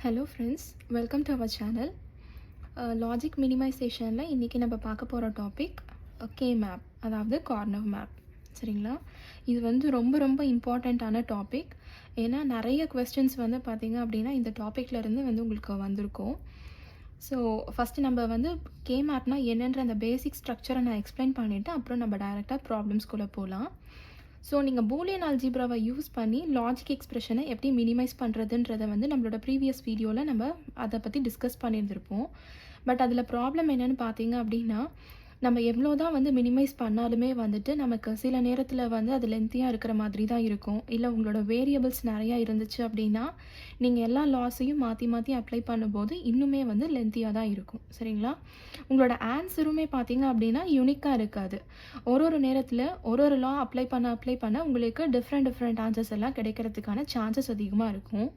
Hello friends, welcome to our channel. Logic மினிமைசேஷனில் இன்றைக்கி நம்ம பார்க்க போகிற டாபிக் கே மேப், அதாவது கார்னர் மேப். சரிங்களா? இது வந்து ரொம்ப ரொம்ப இம்பார்ட்டண்ட்டான டாபிக். ஏன்னா நிறைய கொஸ்டின்ஸ் வந்து பார்த்திங்க அப்படின்னா இந்த டாப்பிக்லேருந்து வந்து உங்களுக்கு வந்திருக்கும். ஸோ ஃபஸ்ட்டு நம்ம வந்து கே மேப்னால் என்னன்ற அந்த பேசிக் ஸ்ட்ரக்சரை நான் எக்ஸ்பிளைன் பண்ணிவிட்டு அப்புறம் நம்ம டைரெக்டாக ப்ராப்ளம்ஸ்குள்ளே போகலாம். ஸோ நீங்கள் பூலியன் அல்ஜிப்ராவை யூஸ் பண்ணி லாஜிக் எக்ஸ்பிரஷனை எப்படி மினிமைஸ் பண்ணுறதுன்றதை வந்து நம்மளோட ப்ரீவியஸ் வீடியோவில் நம்ம அதை பற்றி டிஸ்கஸ் பண்ணியிருந்திருப்போம். பட் அதில் ப்ராப்ளம் என்னென்னு பார்த்தீங்க அப்படின்னா, நம்ம எவ்வளோ தான் வந்து மினிமைஸ் பண்ணாலுமே வந்துட்டு நமக்கு சில நேரத்தில் வந்து அது லென்த்தியாக இருக்கிற மாதிரி தான் இருக்கும். இல்லை உங்களோட வேரியபிள்ஸ் நிறையா இருந்துச்சு அப்படின்னா நீங்கள் எல்லா லாஸையும் மாற்றி மாற்றி அப்ளை பண்ணும்போது இன்னுமே வந்து லென்த்தியாக தான் இருக்கும். சரிங்களா? உங்களோட ஆன்சருமே பார்த்தீங்க அப்படின்னா யூனிக்காக இருக்காது. ஒரு நேரத்தில் ஒரு லா அப்ளை பண்ண உங்களுக்கு டிஃப்ரெண்ட் ஆன்சர்ஸ் எல்லாம் கிடைக்கிறதுக்கான சான்சஸ் அதிகமாக இருக்கும்.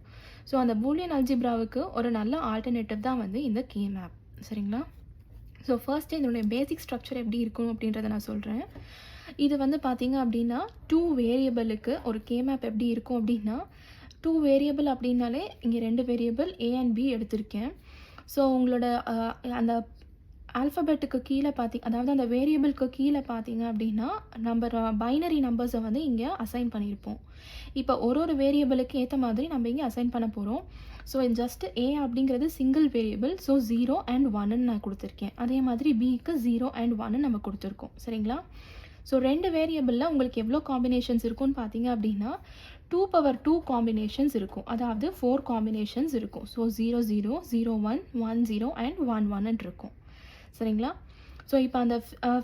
ஸோ அந்த பூலியன் அல்ஜிப்ராவுக்கு ஒரு நல்ல ஆல்டர்னேட்டிவ் தான் வந்து இந்த கே மேப். சரிங்களா? ஸோ ஃபர்ஸ்ட்டு இதனுடைய பேசிக் ஸ்ட்ரக்சர் எப்படி இருக்கும் அப்படின்றத நான் சொல்கிறேன். இது வந்து பார்த்திங்க அப்படின்னா 2 வேரியபிளுக்கு ஒரு கே மேப் எப்படி இருக்கும் அப்படின்னா, 2 வேரியபிள் அப்படின்னாலே இங்கே 2 வேரியபிள் ஏ அண்ட் பி எடுத்திருக்கேன். ஸோ உங்களோட அந்த ஆல்ஃபபெட்டுக்கு கீழே அதாவது அந்த வேரியபிளுக்கு கீழே பார்த்தீங்க அப்படின்னா நம்ம பைனரி நம்பர்ஸை வந்து இங்கே அசைன் பண்ணியிருப்போம். இப்போ ஒரு வேரியபிளுக்கு ஏற்ற மாதிரி நம்ம இங்கே அசைன் பண்ண போகிறோம். ஸோ ஜஸ்ட் ஏ அப்படிங்கிறது சிங்கிள் வேரியபிள். ஸோ 0 and 1 நான் கொடுத்துருக்கேன். அதே மாதிரி பிக்கு 0 and 1 நம்ம கொடுத்துருக்கோம். சரிங்களா? ஸோ 2 வேரியபிளில் உங்களுக்கு எவ்வளோ காம்பினேஷன்ஸ் இருக்குன்னு பார்த்தீங்க அப்படின்னா 2 காம்பினேஷன்ஸ் இருக்கும். அதாவது 4 காம்பினேஷன்ஸ் இருக்கும். ஸோ 0 0 0 1 1 0 and 1 1 இருக்கும். சரிங்களா? ஸோ இப்போ அந்த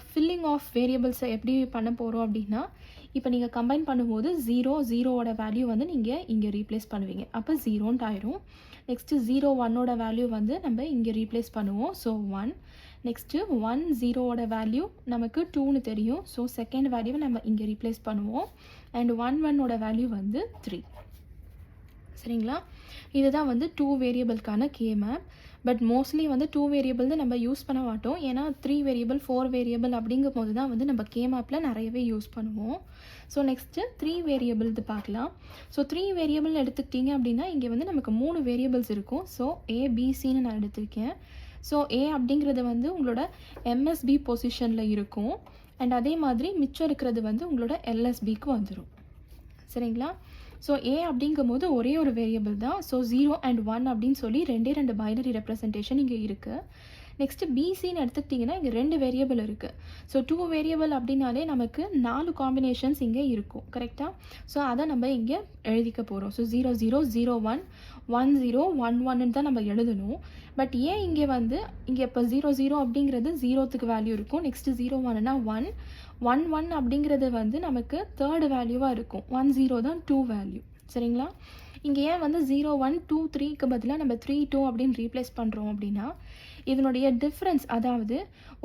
ஃபில்லிங் ஆஃப் வேரியபிள்ஸை எப்படி பண்ண போகிறோம் அப்படின்னா, இப்போ நீங்கள் கம்பைன் பண்ணும்போது 0 வேல்யூ வந்து நீங்கள் இங்கே ரீப்ளேஸ் பண்ணுவீங்க. அப்போ 0 ஆயிரும். நெக்ஸ்ட்டு 0 1 வேல்யூ வந்து நம்ம இங்கே ரீப்ளேஸ் பண்ணுவோம். ஸோ 1. நெக்ஸ்ட்டு 1 0 வேல்யூ நமக்கு 2ன்னு தெரியும். ஸோ செகண்ட் வேல்யூவை நம்ம இங்கே ரீப்ளேஸ் பண்ணுவோம். அண்ட் 1 1 வேல்யூ வந்து 3. சரிங்களா? இதுதான் வந்து 2 வேரியபிள்கான கே மேப். பட் மோஸ்ட்லி வந்து 2 வேரியபிள் தான் நம்ம யூஸ் பண்ண மாட்டோம். ஏன்னா 3 வேரியபிள் 4 வேரியபிள் அப்படிங்கும் போது தான் வந்து நம்ம கே மேப்பில் நிறையவே யூஸ் பண்ணுவோம். ஸோ நெக்ஸ்ட்டு 3 வேரியபிள் இது பார்க்கலாம். ஸோ 3 வேரியபிள் எடுத்துக்கிட்டிங்க அப்படின்னா இங்கே வந்து நமக்கு 3 வேரியபிள்ஸ் இருக்கும். ஸோ ஏபிசின்னு நான் எடுத்திருக்கேன். ஸோ ஏ அப்படிங்கிறது வந்து உங்களோட எம்எஸ்பி பொசிஷனில் இருக்கும். அண்ட் அதே மாதிரி மிச்சம் இருக்கிறது வந்து உங்களோட எல்எஸ்பிக்கு வந்துடும். சரிங்களா? ஸோ ஏ அப்படிங்கும் போது ஒரே ஒரு வேரியபிள் தான். ஸோ 0 and 1 அப்படின்னு சொல்லி 2 பைனரி ரெப்ரசன்டேஷன் இங்கே இருக்குது. நெக்ஸ்ட்டு பிசின்னு எடுத்துக்கிட்டிங்கன்னா இங்கே 2 வேரியபிள் இருக்குது. ஸோ 2 வேரியபிள் அப்படின்னாலே நமக்கு 4 காம்பினேஷன்ஸ் இங்கே இருக்கும். கரெக்டாக? ஸோ அதை நம்ம இங்கே எழுதிக்க போகிறோம். ஸோ 0 0 0 1 1 0 1 1 தான் நம்ம எழுதணும். பட் ஏன் இங்கே வந்து இங்கே இப்போ 0 0 அப்படிங்கிறது 0க்கு வேல்யூ இருக்கும். நெக்ஸ்ட்டு 0 1னா 1 1 1 அப்படிங்கிறது வந்து நமக்கு தேர்டு வேல்யூவாக இருக்கும். 1 0 தான் 2 வேல்யூ. சரிங்களா? இங்கே ஏன் வந்து 0 1 2 3க்கு பதிலாக நம்ம 3 2 அப்படின்னு ரீப்ளேஸ் பண்ணுறோம் அப்படின்னா, இதனுடைய டிஃப்ரென்ஸ், அதாவது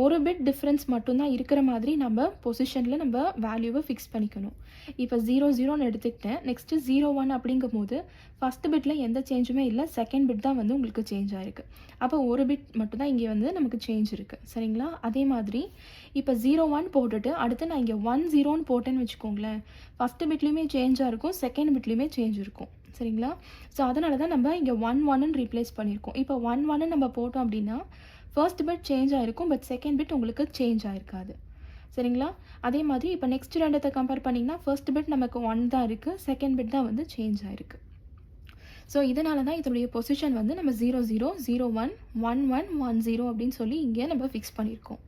ஒரு பிட் டிஃப்ரென்ஸ் மட்டும்தான் இருக்கிற மாதிரி நம்ம பொசிஷனில் நம்ம வேல்யூவை ஃபிக்ஸ் பண்ணிக்கணும். இப்போ 0 0ன்னு எடுத்துக்கிட்டேன். நெக்ஸ்ட்டு 0 1 அப்படிங்கும் போது ஃபஸ்ட் பிட்டில் எந்த சேஞ்சுமே இல்லை. செகண்ட் பிட் தான் வந்து உங்களுக்கு சேஞ்ச் ஆகிருக்கு. அப்போ ஒரு பிட் மட்டும்தான் இங்கே வந்து நமக்கு சேஞ்ச் இருக்குது. சரிங்களா? அதே மாதிரி இப்போ 0 1 போட்டுட்டு அடுத்து நான் இங்கே 1 0ன்னு போட்டேன்னு வச்சுக்கோங்களேன். ஃபஸ்ட்டு பிட்லேயுமே சேஞ்சாக இருக்கும், செகண்ட் பிட்லேயுமே சேஞ்ச் இருக்கும். சரிங்களா? ஸோ அதனால தான் நம்ம இங்கே 1 1ன்னு ரீப்ளேஸ் பண்ணியிருக்கோம். இப்போ 1 1 நம்ம போட்டோம் அப்படின்னா ஃபர்ஸ்ட் பிட் சேஞ்ச் ஆகிருக்கும், பட் செகண்ட் பிட் உங்களுக்கு சேஞ்ச் ஆகிருக்காது. சரிங்களா? அதே மாதிரி இப்போ நெக்ஸ்ட் ரெண்டத்தை கம்பேர் பண்ணிங்கன்னா ஃபர்ஸ்ட் பிட் நமக்கு 1 தான் இருக்குது, செகண்ட் பிட் தான் வந்து சேஞ்ச் ஆகிருக்கு. ஸோ இதனால தான் இதனுடைய பொசிஷன் வந்து நம்ம 0 0 0 1 1 1 1 0 அப்படின்னு சொல்லி இங்கே நம்ம ஃபிக்ஸ் பண்ணியிருக்கோம்.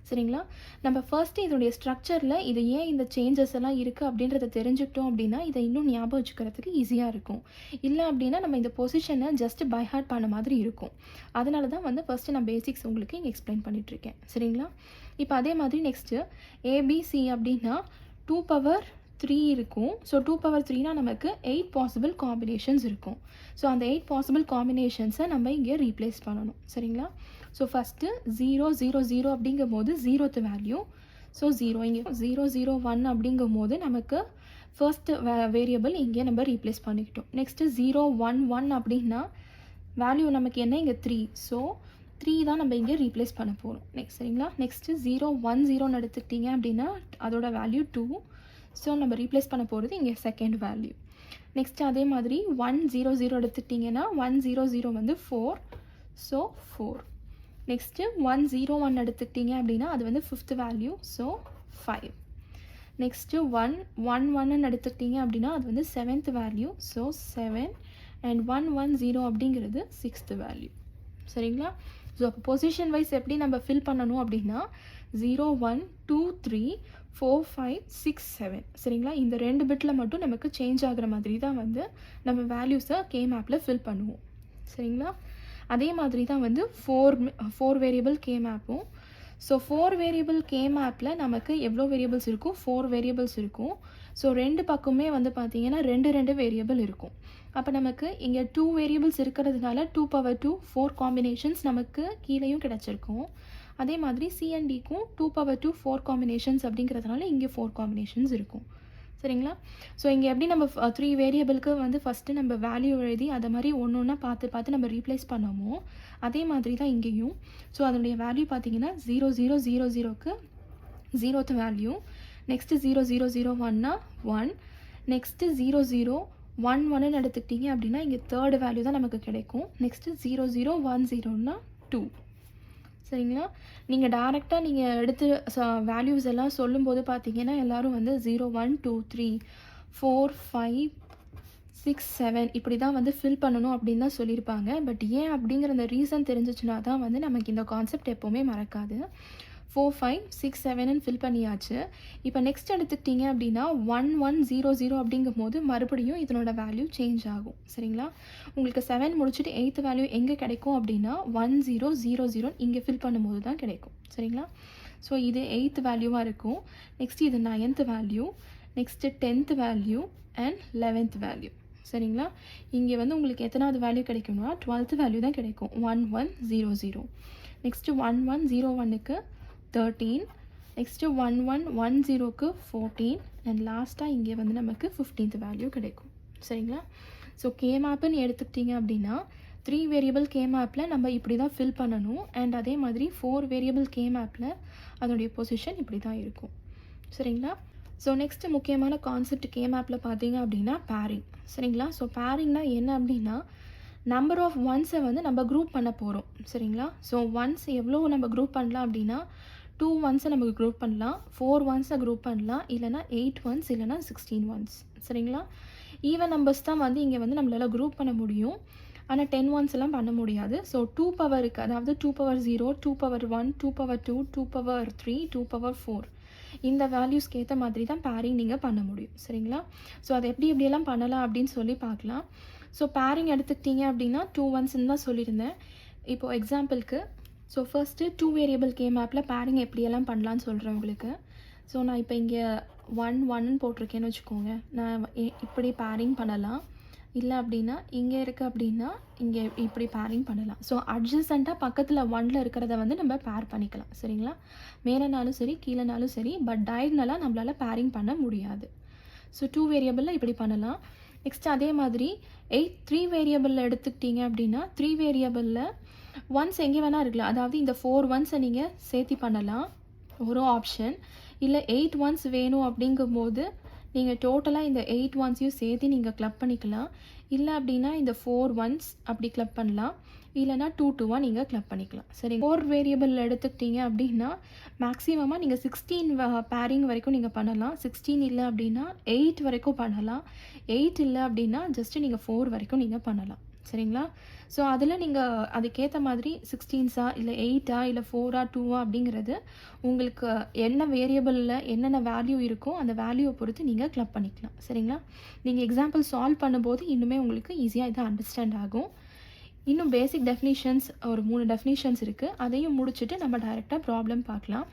சரிங்களா? நம்ம ஃபர்ஸ்ட்டு இதனுடைய ஸ்ட்ரக்சரில் இது ஏன் இந்த சேஞ்சஸ் எல்லாம் இருக்குது அப்படின்றத தெரிஞ்சுக்கிட்டோம் அப்படின்னா இதை இன்னும் ஞாபகம் வச்சுக்கிறதுக்கு ஈஸியாக இருக்கும். இல்லை அப்படின்னா நம்ம இந்த பொசிஷனை ஜஸ்ட் பை ஹார்ட் பண்ண மாதிரி இருக்கும். அதனால தான் வந்து ஃபஸ்ட்டு நான் பேசிக்ஸ் உங்களுக்கு இங்கே எக்ஸ்பிளைன் பண்ணிகிட்ருக்கேன். சரிங்களா? இப்போ அதே மாதிரி நெக்ஸ்ட்டு ஏபிசி அப்படின்னா 2 இருக்கும். ஸோ 2 நமக்கு 8 பாசிபிள் காம்பினேஷன்ஸ் இருக்கும். ஸோ அந்த 8 பாசிபிள் காம்பினேஷன்ஸை நம்ம இங்கே ரீப்ளேஸ் பண்ணணும். சரிங்களா? ஸோ ஃபஸ்ட்டு 0 0 0 அப்படிங்கும் போது 0th வேல்யூ. ஸோ 0 இங்கே 0 0 1 அப்படிங்கும் போது நமக்கு ஃபர்ஸ்ட்டு வேரியபிள் இங்கே நம்ம ரீப்ளேஸ் பண்ணிக்கிட்டோம். நெக்ஸ்ட்டு 0 1 1 அப்படின்னா வேல்யூ நமக்கு என்ன இங்கே 3. ஸோ 3 தான் நம்ம இங்கே ரீப்ளேஸ் பண்ண போகிறோம். சரிங்களா? நெக்ஸ்ட்டு 0 1 0ன்னு எடுத்துக்கிட்டிங்க அப்படின்னா அதோட வேல்யூ 2. ஸோ நம்ம ரீப்ளேஸ் பண்ண போகிறது இங்கே செகண்ட் வேல்யூ. நெக்ஸ்ட்டு அதே மாதிரி 100 எடுத்துக்கிட்டிங்கன்னா 100 வந்து 4, ஸோ 4. நெக்ஸ்ட்டு 101 எடுத்துக்கிட்டிங்க அப்படின்னா அது வந்து 5th வேல்யூ, ஸோ 5. நெக்ஸ்ட்டு 111 எடுத்துக்கிட்டிங்க அப்படின்னா அது வந்து 7th வேல்யூ, ஸோ 7. அண்ட் 110 அப்படிங்கிறது 6th வேல்யூ. சரிங்களா? ஸோ அப்போ பொசிஷன் வைஸ் எப்படி நம்ம ஃபில் பண்ணணும் அப்படின்னா 0 1 2 3 4 5 6 7. சரிங்களா? இந்த 2 பிட்டில் மட்டும் நமக்கு சேஞ்ச் ஆகிற மாதிரி தான் வந்து நம்ம வேல்யூஸை கே மேப்பில் ஃபில் பண்ணுவோம். சரிங்களா? அதே மாதிரி தான் வந்து ஃபோர் வேரியபிள் கே மேப்பும். ஸோ 4 வேரியபிள் கே மேப்பில் நமக்கு எவ்வளோ வேரியபிள்ஸ் இருக்கும்? 4 வேரியபிள்ஸ் இருக்கும். ஸோ 2 பக்கமே வந்து பார்த்தீங்கன்னா 2 வேரியபிள் இருக்கும். அப்போ நமக்கு இங்கே 2 வேரியபிள்ஸ் இருக்கிறதுனால 2^2 4 காம்பினேஷன்ஸ் நமக்கு கீழேயும் கிடச்சிருக்கும். அதே மாதிரி சிஎன்டிக்கும் 2^2 4 காம்பினேஷன்ஸ் அப்படிங்கிறதுனால இங்கே 4 காம்பினேஷன்ஸ் இருக்கும். சரிங்களா? ஸோ இங்கே எப்படி நம்ம 3 வேரியபிளுக்கு வந்து ஃபஸ்ட்டு நம்ம வேல்யூ எழுதி அதை மாதிரி ஒன்று ஒன்றா பார்த்து நம்ம ரீப்ளேஸ் பண்ணோமோ அதே மாதிரி தான் இங்கேயும். ஸோ அதனுடைய வேல்யூ பார்த்தீங்கன்னா 0000க்கு 0th வேல்யூ. நெக்ஸ்ட்டு 0001னா 1. நெக்ஸ்ட்டு 0011 எடுத்துக்கிட்டிங்க அப்படின்னா இங்கே 3rd வேல்யூ தான் நமக்கு கிடைக்கும். நெக்ஸ்ட்டு 0010னா 2. சரிங்களா? நீங்கள் டேரெக்டாக நீங்கள் எடுத்து வேல்யூஸ் எல்லாம் சொல்லும்போது பார்த்தீங்கன்னா எல்லோரும் வந்து 0 1 2 3 4 5 6 7 இப்படி தான் வந்து ஃபில் பண்ணணும் அப்படின்னு தான் சொல்லியிருப்பாங்க. பட் ஏன் அப்படிங்கிற அந்த ரீசன் தெரிஞ்சிச்சுன்னா தான் வந்து நமக்கு இந்த கான்செப்ட் எப்போவுமே மறக்காது. 4 5 6 7ன்னு ஃபில் பண்ணியாச்சு. இப்போ நெக்ஸ்ட் எடுத்துக்கிட்டிங்க அப்படின்னா 1100 அப்படிங்கும் போது மறுபடியும் இதனோட வேல்யூ சேஞ்ச் ஆகும். சரிங்களா? உங்களுக்கு 7 முடிச்சுட்டு 8th வேல்யூ எங்கே கிடைக்கும் அப்படின்னா 1000 இங்கே ஃபில் பண்ணும்போது தான் கிடைக்கும். சரிங்களா? ஸோ இது 8th வேல்யூவாக இருக்கும். நெக்ஸ்ட் இது 9th value, next 10th value and 11th value. சரிங்களா? இங்கே வந்து உங்களுக்கு எத்தனாவது வேல்யூ கிடைக்கும்னா 12th வேல்யூ தான் கிடைக்கும், 1100. நெக்ஸ்ட்டு 1101க்கு 13. நெக்ஸ்ட்டு 1110க்கு 14. அண்ட் லாஸ்ட்டாக இங்கே வந்து நமக்கு 15th வேல்யூ கிடைக்கும். சரிங்களா? ஸோ கே மேப்புன்னு எடுத்துக்கிட்டிங்க அப்படின்னா 3 வேரியபிள் கே மேப்பில் நம்ம இப்படி தான் ஃபில் பண்ணணும். அண்ட் அதே மாதிரி 4 வேரியபிள் கே மேப்பில் அதோடைய பொசிஷன் இப்படி தான் இருக்கும். சரிங்களா? ஸோ நெக்ஸ்ட்டு முக்கியமான கான்செப்ட் கே மேப்பில் பார்த்தீங்க அப்படின்னா பேரிங். சரிங்களா? ஸோ பேரிங்னா என்ன அப்படின்னா நம்பர் ஆஃப் ஒன்ஸை வந்து நம்ம குரூப் பண்ண போகிறோம். சரிங்களா? ஸோ ஒன்ஸ் எவ்வளோ நம்ம குரூப் பண்ணலாம் அப்படின்னா 2 ஒன்ஸை நமக்கு குரூப் பண்ணலாம், 4 ஒன்ஸை குரூப் பண்ணலாம், இல்லைனா 8 ஒன்ஸ், இல்லைனா 16 ஒன்ஸ். சரிங்களா? ஈவன் நம்பர்ஸ் தான் வந்து இங்கே வந்து நம்மளால் குரூப் பண்ண முடியும். ஆனால் 10 ஒன்ஸ் எல்லாம் பண்ண முடியாது. ஸோ 2 பவருக்கு, அதாவது 2^0, 2^1, 2^2, 2^3, 2^4 இந்த வேல்யூஸ்க்கு ஏற்ற மாதிரி தான் பேரிங் நீங்கள் பண்ண முடியும். சரிங்களா? ஸோ அதை எப்படியெல்லாம் பண்ணலாம் அப்படின்னு சொல்லி பார்க்கலாம். ஸோ பேரிங் எடுத்துக்கிட்டிங்க அப்படின்னா 2 ஒன்ஸ்ன்னு தான் சொல்லியிருந்தேன். இப்போது எக்ஸாம்பிளுக்கு ஸோ ஃபர்ஸ்ட்டு 2 வேரியபிள் கே மேப்பில் பேரிங் எப்படியெல்லாம் பண்ணலான்னு சொல்கிறேன் உங்களுக்கு. ஸோ நான் இப்போ இங்கே 1 1ன்னு போட்டிருக்கேன்னு வச்சுக்கோங்க. நான் இப்படி பேரிங் பண்ணலாம், இல்லை அப்படின்னா இங்கே இருக்குது அப்படின்னா இங்கே இப்படி பேரிங் பண்ணலாம். ஸோ அட்ஜசண்ட்டாக பக்கத்தில் 1ல் இருக்கிறத வந்து நம்ம பேர் பண்ணிக்கலாம். சரிங்களா? மேலேனாலும் சரி கீழேனாலும் சரி, பட் டயக்னலாக நம்மளால் பேரிங் பண்ண முடியாது. ஸோ 2 வேரியபிளில் இப்படி பண்ணலாம். நெக்ஸ்ட் அதே மாதிரி 3 வேரியபிளில் எடுத்துக்கிட்டிங்க அப்படின்னா 3 வேரியபிளில் ஒன்ஸ் எங்கே வேணால் இருக்கலாம். அதாவது இந்த 4 ஒன்ஸை நீங்கள் சேர்த்தி பண்ணலாம், ஒரு ஆப்ஷன். இல்லை 8 ஒன்ஸ் வேணும் அப்படிங்கும்போது நீங்கள் டோட்டலாக இந்த 8 ஒன்ஸையும் சேர்த்து நீங்கள் கிளப் பண்ணிக்கலாம். இல்லை அப்படின்னா இந்த 4 ஒன்ஸ் அப்படி கிளப் பண்ணலாம், இல்லைனா 2 2 நீங்கள் கிளப் பண்ணிக்கலாம். சரி, 4 வேரியபிளில் எடுத்துக்கிட்டிங்க அப்படின்னா மேக்ஸிமமாக நீங்கள் 16 பேரிங் வரைக்கும் நீங்கள் பண்ணலாம். 16 இல்லை அப்படின்னா 8 வரைக்கும் பண்ணலாம். 8 இல்லை அப்படின்னா ஜஸ்ட்டு நீங்கள் 4 வரைக்கும் நீங்கள் பண்ணலாம். சரிங்களா? ஸோ அதில் நீங்கள் அதுக்கேற்ற மாதிரி 16ஸா இல்லை 8ஆ இல்லை 4ஆ 2ஆ அப்படிங்கிறது உங்களுக்கு என்ன வேரியபிளில் என்னென்ன வேல்யூ இருக்கோ அந்த வேல்யூவை பொறுத்து நீங்கள் கிளப் பண்ணிக்கலாம். சரிங்களா? நீங்கள் எக்ஸாம்பிள் சால்வ் பண்ணும்போது இன்னுமே உங்களுக்கு ஈஸியாக இதை அண்டர்ஸ்டாண்ட் ஆகும். இன்னும் பேசிக் டெஃபினிஷன்ஸ் ஒரு 3 டெஃபினிஷன்ஸ் இருக்குது. அதையும் முடிச்சுட்டு நம்ம டைரெக்டாக ப்ராப்ளம் பார்க்கலாம்.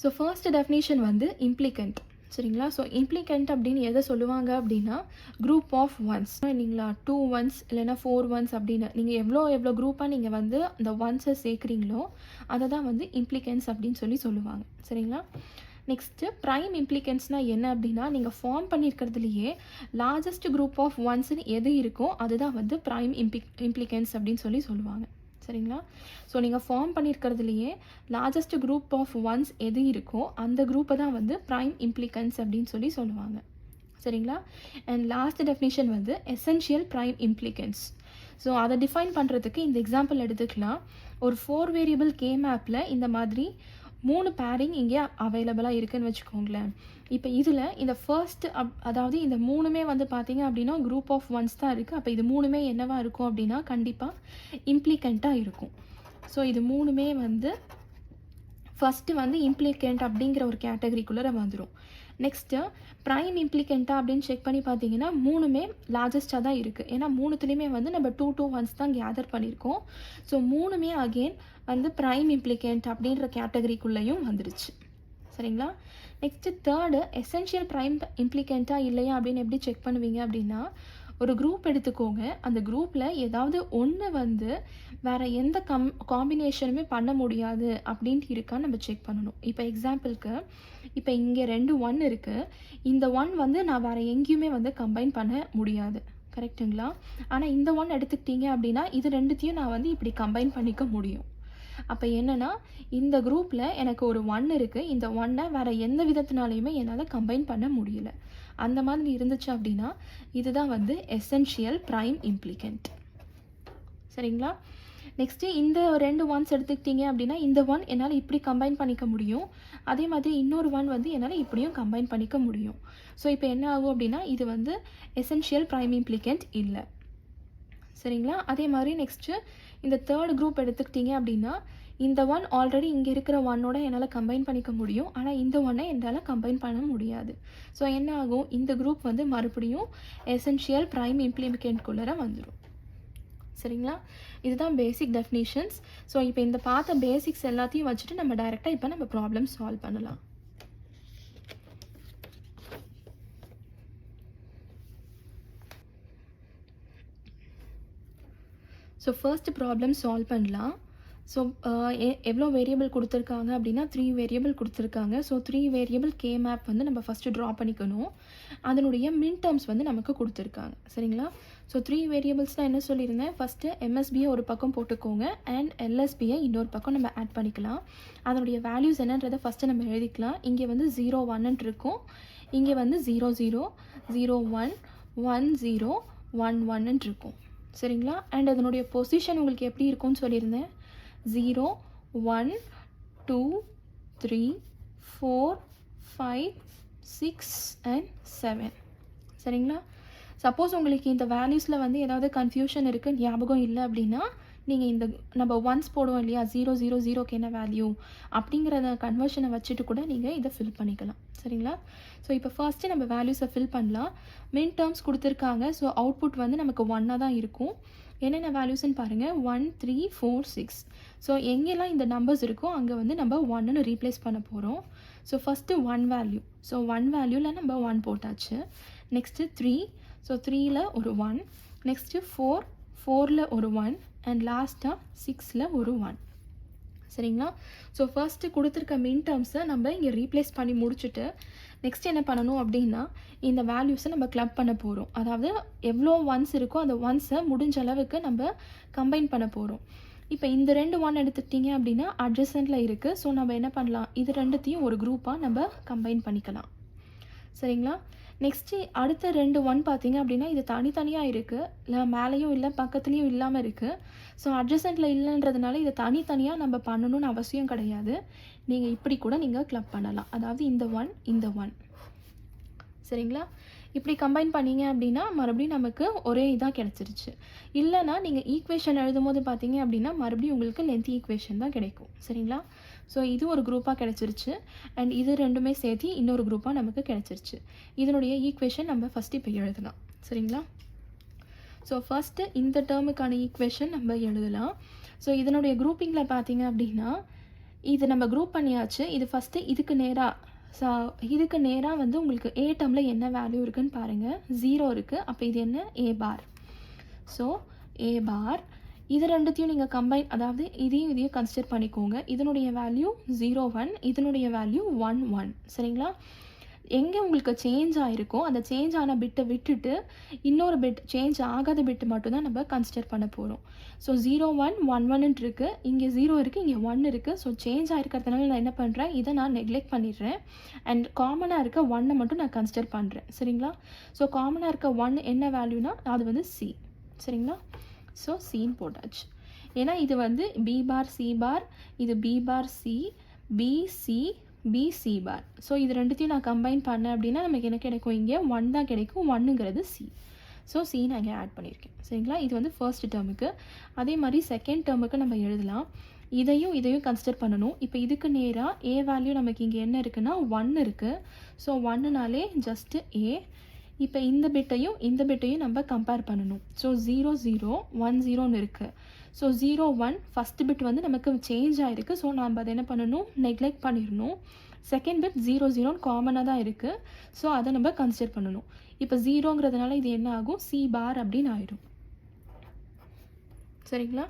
ஸோ ஃபர்ஸ்ட் டெஃபினிஷன் வந்து இம்ப்ளிகண்ட். சரிங்களா? ஸோ இம்ப்ளிகண்ட் அப்படின்னு எதை சொல்லுவாங்க அப்படின்னா குரூப் ஆஃப் ஒன்ஸ். நீங்களா 2 ஒன்ஸ் இல்லைனா 4 ஒன்ஸ் அப்படின்னு நீங்கள் எவ்வளோ குரூப்பாக நீங்கள் வந்து அந்த ஒன்ஸை சேர்க்குறீங்களோ அதை தான் வந்து இம்ப்ளிகன்ஸ் அப்படின்னு சொல்லுவாங்க. சரிங்களா? நெக்ஸ்ட்டு ப்ரைம் இம்ப்ளிகன்ஸ்னால் என்ன அப்படின்னா நீங்கள் ஃபார்ம் பண்ணியிருக்கிறதுலையே லார்ஜஸ்ட் குரூப் ஆஃப் ஒன்ஸ்னு எது இருக்கோ அதுதான் வந்து ப்ரைம் இம்ப்ளிகன்ஸ் அப்படின்னு சொல்லுவாங்க. சரிங்களா? ஸோ நீங்கள் ஃபார்ம் பண்ணியிருக்கிறதுலையே லார்ஜஸ்ட் குரூப் ஆஃப் ஒன்ஸ் எது இருக்கோ அந்த குரூப்பை தான் வந்து ப்ரைம் இம்ப்ளிகன்ஸ் அப்படின்னு சொல்லுவாங்க. சரிங்களா? அண்ட் லாஸ்ட் டெஃபினிஷன் வந்து எசென்ஷியல் ப்ரைம் இம்ப்ளிகன்ஸ். ஸோ அதை டிஃபைன் பண்ணுறதுக்கு இந்த எக்ஸாம்பிள் எடுத்துக்கலாம். ஒரு 4 வேரியபிள் கே மேப்பில் இந்த மாதிரி 3 பேரிங் இங்கே அவைலபிளாக இருக்குதுன்னு வச்சுக்கோங்களேன். இப்போ இதில் இந்த ஃபர்ஸ்ட் அதாவது இந்த 3மே வந்து பார்த்தீங்க அப்படின்னா குரூப் ஆஃப் ஒன்ஸ் தான் இருக்குது. அப்போ இது 3மே என்னவாக இருக்கும் அப்படின்னா கண்டிப்பாக இம்ப்ளிகண்ட்டாக இருக்கும். ஸோ இது 3மே வந்து ஃபஸ்ட்டு வந்து இம்ப்ளிகண்ட் அப்படிங்கிற ஒரு கேட்டகரிக்குள்ளே வந்துடும். நெக்ஸ்ட்டு ப்ரைம் இம்ப்ளிகண்ட்டாக அப்படின்னு செக் பண்ணி பார்த்தீங்கன்னா 3மே லார்ஜஸ்ட்டாக தான் இருக்குது. ஏன்னா 3துலேயுமே வந்து நம்ம 2 2 1s தான் கேதர் பண்ணியிருக்கோம். ஸோ 3மே அகெயின் வந்து ப்ரைம் இம்ப்ளிகண்ட் அப்படின்ற கேட்டகரிக்குள்ளேயும் வந்துருச்சு. சரிங்களா? நெக்ஸ்ட்டு தேர்டு எசென்ஷியல் ப்ரைம் இம்ப்ளிகண்ட்டாக இல்லையா அப்படின்னு எப்படி செக் பண்ணுவீங்க அப்படின்னா, ஒரு குரூப் எடுத்துக்கோங்க. அந்த குரூப்பில் ஏதாவது ஒன்று வந்து வேறு எந்த காம்பினேஷனுமே பண்ண முடியாது அப்படின்ட்டு இருக்கான்னு நம்ம செக் பண்ணணும். இப்போ எக்ஸாம்பிளுக்கு இப்போ இங்கே 2 1 இருக்குது. இந்த 1 வந்து நான் வேறு எங்கேயுமே வந்து கம்பைன் பண்ண முடியாது. கரெக்டுங்களா? ஆனால் இந்த 1 எடுத்துக்கிட்டீங்க அப்படின்னா இது 2த்தையும் நான் வந்து இப்படி கம்பைன் பண்ணிக்க முடியும். அப்போ என்னென்னா இந்த குரூப்பில் எனக்கு ஒரு 1 இருக்குது. இந்த 1ஐ வேறு எந்த விதத்தினாலையுமே என்னால் கம்பைன் பண்ண முடியல. அந்த மாதிரி இருந்துச்சு அப்படின்னா இதுதான் வந்து எசென்ஷியல் ப்ரைம் இம்ப்ளிகண்ட். சரிங்களா? நெக்ஸ்ட்டு இந்த 2 1s எடுத்துக்கிட்டீங்க அப்படின்னா இந்த 1 என்னால் இப்படி கம்பைன் பண்ணிக்க முடியும். அதே மாதிரி இன்னொரு 1 வந்து என்னால் இப்படியும் கம்பைன் பண்ணிக்க முடியும். ஸோ இப்போ என்ன ஆகும் அப்படின்னா இது வந்து எசென்ஷியல் ப்ரைம் இம்ப்ளிகண்ட் இல்லை. சரிங்களா? அதே மாதிரி நெக்ஸ்ட்டு இந்த தேர்ட் குரூப் எடுத்துக்கிட்டீங்க அப்படின்னா இந்த 1 ஆல்ரெடி இங்கே இருக்கிற 1ஓட என்னால் கம்பைன் பண்ணிக்க முடியும். ஆனால் இந்த 1ஐ என்னால் கம்பைன் பண்ண முடியாது. ஸோ என்ன ஆகும், இந்த குரூப் வந்து மறுபடியும் எசென்ஷியல் ப்ரைம் இம்ப்ளிகண்ட்குள்ளே வந்துடும். சரிங்களா? இதுதான் பேசிக் டெஃபினிஷன்ஸ். ஸோ இப்போ இந்த பார்த்த பேசிக்ஸ் எல்லாத்தையும் வச்சுட்டு நம்ம டைரெக்டாக இப்போ நம்ம ப்ராப்ளம் சால்வ் பண்ணலாம். ஸோ ஃபர்ஸ்ட் ப்ராப்ளம் சால்வ் பண்ணலாம். ஸோ எவ்வளோ வேரியபிள் கொடுத்துருக்காங்க அப்படின்னா 3 வேரியபிள் கொடுத்துருக்காங்க. ஸோ 3 வேரியபிள் கே மேப் வந்து நம்ம ஃபஸ்ட்டு ட்ரா பண்ணிக்கணும். அதனுடைய மின் டேர்ம்ஸ் வந்து நமக்கு கொடுத்துருக்காங்க. சரிங்களா? ஸோ 3 வேரியபிள்ஸ்னால் என்ன சொல்லியிருந்தேன், ஃபஸ்ட்டு எம்எஸ்பியை ஒரு பக்கம் போட்டுக்கோங்க அண்ட் எல்எஸ்பியை இன்னொரு பக்கம் நம்ம ஆட் பண்ணிக்கலாம். அதனுடைய வேல்யூஸ் என்னன்றதை ஃபஸ்ட்டு நம்ம எழுதிக்கலாம். இங்கே வந்து 0 1 இருக்கும், இங்கே வந்து 0 0 0 1 1 0 1 1 இருக்கும். சரிங்களா? அண்ட் அதனுடைய பொசிஷன் உங்களுக்கு எப்படி இருக்கும்னு சொல்லியிருந்தேன், 0 1 2 3 4 5 6 and 7. சரிங்களா? சப்போஸ் உங்களுக்கு இந்த வேல்யூஸில் வந்து ஏதாவது கன்ஃபியூஷன் இருக்குது, ஞாபகம் இல்லை அப்படின்னா நீங்கள் இந்த நம்ம ஒன்ஸ் போடுவோம் இல்லையா, 0 0 0க்கு என்ன வேல்யூ அப்படிங்கிறத கன்வர்ஷனை வச்சுட்டு கூட நீங்கள் இதை ஃபில் பண்ணிக்கலாம். சரிங்களா? ஸோ இப்போ ஃபர்ஸ்ட்டு நம்ம வேல்யூஸை ஃபில் பண்ணலாம். மின் டேர்ம்ஸ் கொடுத்துருக்காங்க. ஸோ அவுட்புட் வந்து நமக்கு 1ஆக தான் இருக்கும். என்னென்ன வேல்யூஸ்ன்னு பாருங்கள், 1 3 4 6. ஸோ எங்கெல்லாம் இந்த நம்பர்ஸ் இருக்கோ அங்கே வந்து நம்ம 1ன்னு ரீப்ளேஸ் பண்ண போகிறோம். So first 1 value. ஸோ 1 வேல்யூவில் நம்ம 1 போட்டாச்சு. நெக்ஸ்ட்டு 3. ஸோ 3ல் ஒரு 1. நெக்ஸ்ட்டு 4. 4ல் ஒரு 1. அண்ட் லாஸ்ட்டாக 6ல் ஒரு 1. சரிங்களா? ஸோ ஃபர்ஸ்ட்டு கொடுத்துருக்க மின் டேர்ம்ஸை நம்ம இங்கே ரீப்ளேஸ் பண்ணி முடிச்சுட்டு நெக்ஸ்ட் என்ன பண்ணணும் அப்படின்னா இந்த வேல்யூஸை நம்ம கிளப் பண்ண போகிறோம். அதாவது எவ்வளோ ஒன்ஸ் இருக்கோ அந்த ஒன்ஸை முடிஞ்ச அளவுக்கு நம்ம கம்பைன் பண்ண போகிறோம். இப்போ இந்த 2 1 எடுத்துக்கிட்டிங்க அப்படின்னா அட்ஜசன்ட்டில் இருக்குது. ஸோ நம்ம என்ன பண்ணலாம், இது 2த்தையும் ஒரு குரூப்பாக நம்ம கம்பைன் பண்ணிக்கலாம். சரிங்களா? நெக்ஸ்ட்டு அடுத்த 2 1 பார்த்தீங்க அப்படின்னா இது தனித்தனியாக இருக்குது, இல்லை மேலேயும் இல்லை பக்கத்துலேயும் இல்லாமல் இருக்குது. ஸோ அட்ஜசன்ட்டில் இல்லைன்றதுனால இதை தனித்தனியாக நம்ம பண்ணணும்னு அவசியம் கிடையாது. நீங்கள் இப்படி கூட நீங்கள் கிளப் பண்ணலாம். அதாவது இந்த 1 இந்த 1. சரிங்களா? இப்படி கம்பைன் பண்ணிங்க அப்படின்னா மறுபடியும் நமக்கு ஒரே இதாக கிடச்சிருச்சு. இல்லைனா நீங்கள் ஈக்குவேஷன் எழுதும் போது பார்த்தீங்க அப்படின்னா மறுபடியும் உங்களுக்கு லென்த் ஈக்குவேஷன் தான் கிடைக்கும். சரிங்களா? ஸோ இது ஒரு குரூப்பாக கிடச்சிருச்சு. அண்ட் இது ரெண்டுமே சேர்த்து இன்னொரு குரூப்பாக நமக்கு கிடச்சிருச்சு. இதனுடைய ஈக்குவேஷன் நம்ம ஃபஸ்ட்டு இப்போ எழுதலாம். சரிங்களா? ஸோ ஃபஸ்ட்டு இந்த டேர்முக்கான ஈக்குவேஷன் நம்ம எழுதலாம். ஸோ இதனுடைய குரூப்பிங்கில் பார்த்தீங்க அப்படின்னா இது நம்ம குரூப் பண்ணியாச்சு. இது ஃபஸ்ட்டு இதுக்கு நேராக வந்து உங்களுக்கு ஏ டேர்மில் என்ன வேல்யூ இருக்குதுன்னு பாருங்கள், 0 இருக்குது. அப்போ இது என்ன, ஏ பார். ஸோ ஏ பார் இது ரெண்டுத்தையும் நீங்கள் கம்பைன், அதாவது இதையும் கன்சிடர் பண்ணிக்கோங்க. இதனுடைய வேல்யூ 0 1, இதனுடைய வேல்யூ 1 1. சரிங்களா? எங்கே உங்களுக்கு சேஞ்ச் ஆகிருக்கோ அந்த சேஞ்ச் ஆன பிட்டை விட்டுட்டு இன்னொரு பிட் சேஞ்ச் ஆகாத பிட்டு மட்டும்தான் நம்ம கன்சிடர் பண்ண போகிறோம். ஸோ 0 1 1 1 இருக்குது, இங்கே 0 இருக்குது, இங்கே 1 இருக்குது. ஸோ சேஞ்ச் ஆகிருக்கிறதுனால நான் என்ன பண்ணுறேன், இதை நான் நெக்லெக்ட் பண்ணிடுறேன். அண்ட் காமனாக இருக்க 1 மட்டும் நான் கன்சிடர் பண்ணுறேன். சரிங்களா? ஸோ காமனாக இருக்க 1 என்ன வேல்யூனா அது வந்து சி. சரிங்களா? ஸோ சின்னு போட்டாச்சு. ஏன்னா இது வந்து பி பார் சி பார், இது B bar C, busy busy பார். ஸோ இது ரெண்டுத்தையும் நான் கம்பைன் பண்ணேன் அப்படின்னா நமக்கு என்ன கிடைக்கும், இங்கே 1 தான் கிடைக்கும். 1ங்கிறது சி. ஸோ சி நான் இங்கே ஆட் பண்ணியிருக்கேன். சரிங்களா? இது வந்து ஃபர்ஸ்ட் டேர்முக்கு. அதே மாதிரி செகண்ட் டேர்முக்கு நம்ம எழுதலாம். இதையும் கன்சிடர் பண்ணணும். இப்போ இதுக்கு நேராக ஏ வேல்யூ நமக்கு இங்கே என்ன இருக்குன்னா 1 இருக்குது. ஸோ 1னாலே ஜஸ்ட்டு ஏ. இப்போ இந்த பிட்டையும் நம்ம கம்பேர் பண்ணணும். ஸோ 0 0 1 0ன்னு இருக்குது. ஸோ 0 1 ஃபஸ்ட்டு பிட் வந்து நமக்கு சேஞ்ச் ஆகிருக்கு. ஸோ நம்ம அதை என்ன பண்ணணும், நெக்லெக்ட் பண்ணிடணும். செகண்ட் பிட் 0 0ன்னு காமனாக தான் இருக்குது. ஸோ அதை நம்ம கன்சிடர் பண்ணணும். இப்போ 0ங்கிறதுனால இது என்ன ஆகும், சி பார் அப்படின்னு ஆகிடும். சரிங்களா?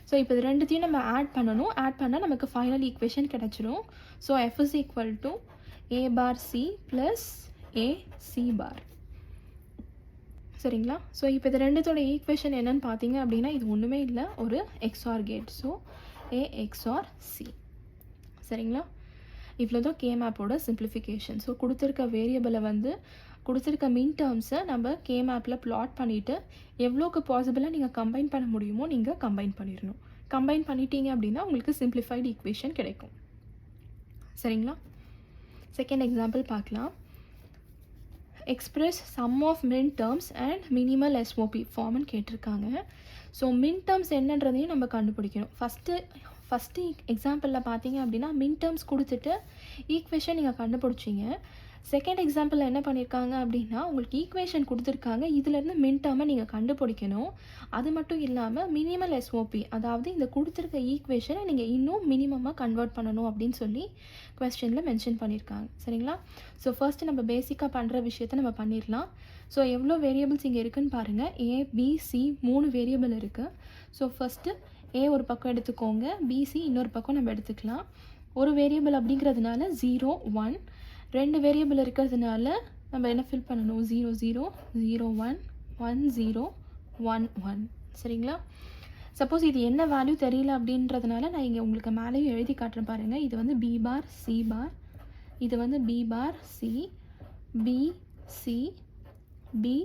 ஸோ இப்போ இது ரெண்டுத்தையும் நம்ம ஆட் பண்ணணும். ஆட் பண்ணால் நமக்கு ஃபைனல் ஈக்குவேஷன் கிடச்சிரும். So F is equal to A bar C plus A C bar. சரிங்களா? ஸோ இப்போ இது ரெண்டுத்தோட ஈக்குவேஷன் என்னன்னு பார்த்தீங்க அப்படின்னா இது ஒன்றுமே இல்லை, ஒரு எக்ஸ்ஆர் கேட். ஸோ ஏ எக்ஸ்ஆர் சி. சரிங்களா? இவ்வளோ தான் கே மேப்போட சிம்பிளிஃபிகேஷன். ஸோ கொடுத்துருக்க வேரியபிளை வந்து கொடுத்துருக்க மின் டேர்ம்ஸை நம்ம கே மேப்பில் ப்ளாட் பண்ணிவிட்டு எவ்வளோக்கு பாசிபிளாக நீங்கள் கம்பைன் பண்ண முடியுமோ நீங்கள் கம்பைன் பண்ணிடணும். கம்பைன் பண்ணிட்டீங்க அப்படின்னா உங்களுக்கு சிம்பிளிஃபைடு ஈக்குவேஷன் கிடைக்கும். சரிங்களா? செகண்ட் எக்ஸாம்பிள் பார்க்கலாம். Express some of min terms and minimal SOP ஃபார்ம்னு கேட்டிருக்காங்க. ஸோ மின் டேர்ம்ஸ் என்னன்றதையும் நம்ம கண்டுபிடிக்கணும். ஃபஸ்ட்டு எக்ஸாம்பிளில் பார்த்தீங்க அப்படின்னா மின் டேர்ம்ஸ் கொடுத்துட்டு ஈக்குவேஷன் நீங்கள் கண்டுபிடிச்சிங்க. செகண்ட் எக்ஸாம்பிளில் என்ன பண்ணியிருக்காங்க அப்படின்னா உங்களுக்கு ஈக்குவேஷன் கொடுத்துருக்காங்க, இதிலேருந்து மின் டேர்மை நீங்கள் கண்டுபிடிக்கணும். அது மட்டும் இல்லாமல் மினிமல் எஸ்ஓபி, அதாவது இந்த கொடுத்துருக்க ஈக்குவேஷனை நீங்கள் இன்னும் மினிமமாக கன்வெர்ட் பண்ணணும் அப்படின்னு சொல்லி கொஸ்டினில் மென்ஷன் பண்ணியிருக்காங்க. சரிங்களா? ஸோ ஃபர்ஸ்ட்டு நம்ம பேசிக்காக பண்ணுற விஷயத்த நம்ம பண்ணிடலாம். ஸோ எவ்வளோ வேரியபிள்ஸ் இங்கே இருக்குதுன்னு பாருங்கள். ஏ பி சி 3 வேரியபிள் இருக்குது. ஸோ ஃபஸ்ட்டு ஏ ஒரு பக்கம் எடுத்துக்கோங்க, பிசி இன்னொரு பக்கம் நம்ம எடுத்துக்கலாம். ஒரு வேரியபிள் அப்படிங்கிறதுனால 0 1, 2 வேரியபிள் இருக்கிறதுனால நம்ம என்ன ஃபில் பண்ணணும், 0 0 0 1 1 0 1 1. சரிங்களா? சப்போஸ் இது என்ன வேல்யூ தெரியல அப்படின்றதுனால நான் இங்கே உங்களுக்கு மேலேயும் எழுதி காட்டுறேன் பாருங்கள். இது வந்து பி பார் சி பார், இது வந்து B bar C, B C B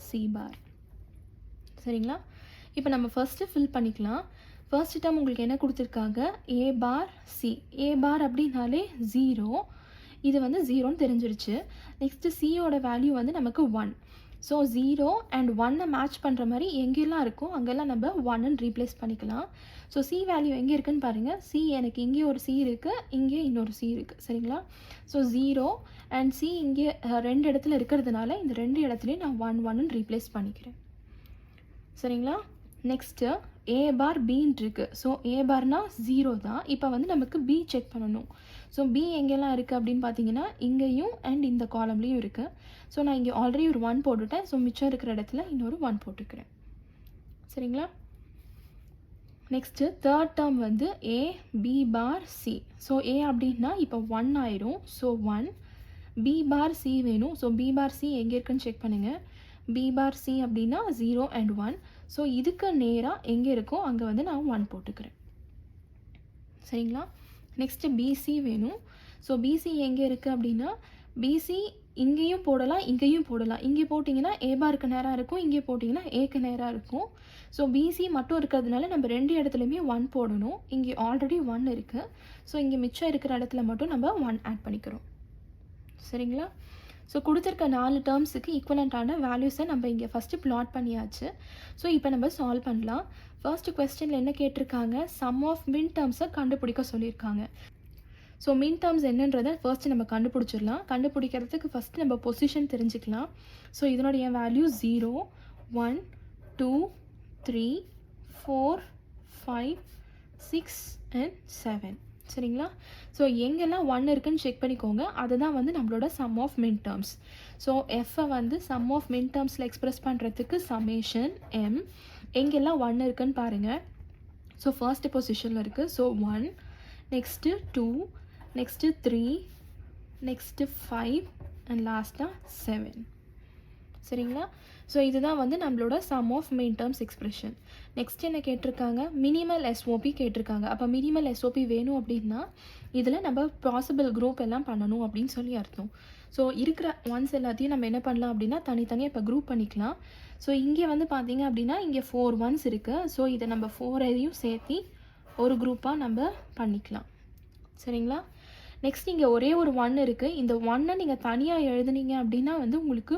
C bar. சரிங்களா? இப்போ நம்ம ஃபஸ்ட்டு ஃபில் பண்ணிக்கலாம். ஃபர்ஸ்ட் டேர்ம் உங்களுக்கு என்ன கொடுத்துருக்காங்க, ஏ பார் சி. ஏ பார் அப்படின்னாலே 0, இது வந்து 0ன்னு தெரிஞ்சிருச்சு. நெக்ஸ்ட்டு சியோட வேல்யூ வந்து நமக்கு 1. ஸோ 0 அண்ட் 1 மேட்ச் பண்ணுற மாதிரி எங்கெல்லாம் இருக்கும் அங்கெல்லாம் நம்ம 1ன்னு ரீப்ளேஸ் பண்ணிக்கலாம். ஸோ சி வேல்யூ எங்கே இருக்குதுன்னு பாருங்கள். சி எனக்கு இங்கே ஒரு சி இருக்குது, இங்கே இன்னொரு சி இருக்குது. சரிங்களா? ஸோ 0 அண்ட் சி இங்கே 2 இடத்துல இருக்கிறதுனால இந்த 2 இடத்துலையும் நான் 1 1ன்னு ரீப்ளேஸ் பண்ணிக்கிறேன். சரிங்களா? நெக்ஸ்ட்டு ஏ பார் பின்னு இருக்குது. ஸோ ஏ பார்னா 0 தான். இப்போ வந்து நமக்கு பி செக் பண்ணணும். ஸோ பி எங்கெல்லாம் இருக்குது அப்படின்னு பார்த்தீங்கன்னா இங்கேயும் அண்ட் இந்த காலம்லேயும் இருக்குது. ஸோ நான் இங்கே ஆல்ரெடி ஒரு 1 போட்டுட்டேன். ஸோ மிச்சம் இருக்கிற இடத்துல இன்னொரு 1 போட்டுக்கிறேன். சரிங்களா? நெக்ஸ்ட்டு தேர்ட் டேர்ம் வந்து ஏ பி பார் சி. ஸோ ஏ அப்படின்னா இப்போ 1 ஆயிரும். ஸோ 1, பி பார் சி வேணும். ஸோ பி பார் சி எங்கே இருக்குன்னு செக் பண்ணுங்கள். பி பார் சி அப்படின்னா 0 அண்ட் 1. ஸோ இதுக்கு நேராக எங்கே இருக்கோ அங்கே வந்து நான் 1 போட்டுக்கிறேன். சரிங்களா? நெக்ஸ்ட்டு பிசி வேணும். ஸோ பிசி எங்கே இருக்குது அப்படின்னா பிசி இங்கேயும் போடலாம், இங்கேயும் போடலாம். இங்கே போட்டிங்கன்னா ஏ பாருக்கு நேராக இருக்கும், இங்கே போட்டிங்கன்னா ஏக்கு நேராக இருக்கும். ஸோ பிசி மட்டும் இருக்கிறதுனால நம்ம 2 இடத்துலையுமே 1 போடணும். இங்கே ஆல்ரெடி 1 இருக்குது. ஸோ இங்கே மிச்சம் இருக்கிற இடத்துல மட்டும் நம்ம 1 ஆட் பண்ணிக்கிறோம். சரிங்களா? ஸோ கொடுத்துருக்க 4 டேர்ம்ஸுக்கு ஈக்குவலண்ட்டான வேல்யூஸை நம்ம இங்கே ஃபஸ்ட்டு ப்ளாட் பண்ணியாச்சு. ஸோ இப்போ நம்ம சால்வ் பண்ணலாம். ஃபர்ஸ்ட் கொஸ்டினில் என்ன கேட்டிருக்காங்க, சம் ஆஃப் மின் டேர்ம்ஸை கண்டுபிடிக்க சொல்லியிருக்காங்க. ஸோ மின் டேர்ம்ஸ் என்னன்றதை ஃபர்ஸ்ட்டு நம்ம கண்டுபிடிச்சிடலாம். கண்டுபிடிக்கிறதுக்கு ஃபஸ்ட்டு நம்ம பொசிஷன் தெரிஞ்சுக்கலாம். ஸோ இதனுடைய வேல்யூ 0 1 2 3 4 5 6 and 7. சரிங்களா? ஸோ எங்கெல்லாம் 1 இருக்குன்னு செக் பண்ணிக்கோங்க. அதுதான் வந்து நம்மளோட sum of min terms. So எஃப்ஐ வந்து சம் ஆஃப் மின் டேர்ம்ஸில் எக்ஸ்பிரஸ் பண்ணுறதுக்கு சமேஷன் எம், எங்கெல்லாம் 1 இருக்குன்னு பாருங்கள். ஸோ ஃபர்ஸ்ட் பொசிஷனில் இருக்குது. So 1, next 2, next 3, next 5 and லாஸ்ட்டாக 7. சரிங்களா? ஸோ இதுதான் வந்து நம்மளோட sum of main terms expression. Next என்ன கேட்டிருக்காங்க, மினிமல் எஸ்ஓபி கேட்டிருக்காங்க. அப்போ மினிமல் எஸ்ஓபி வேணும் அப்படின்னா இதில் நம்ம பாசிபிள் குரூப் எல்லாம் பண்ணணும் அப்படின்னு சொல்லி அர்த்தம். ஸோ இருக்கிற ஒன்ஸ் எல்லாத்தையும் நம்ம என்ன பண்ணலாம் அப்படின்னா தனித்தனியாக இப்போ குரூப் பண்ணிக்கலாம். ஸோ இங்கே வந்து பார்த்தீங்க அப்படின்னா இங்கே 4 ஒன்ஸ் இருக்குது. ஸோ இதை நம்ம 4ஐயும் சேர்த்து ஒரு குரூப்பாக நம்ம பண்ணிக்கலாம். சரிங்களா? நெக்ஸ்ட் இங்கே ஒரே ஒரு 1 இருக்குது. இந்த 1ஐ நீங்கள் தனியாக எழுதுனீங்க அப்படின்னா வந்து உங்களுக்கு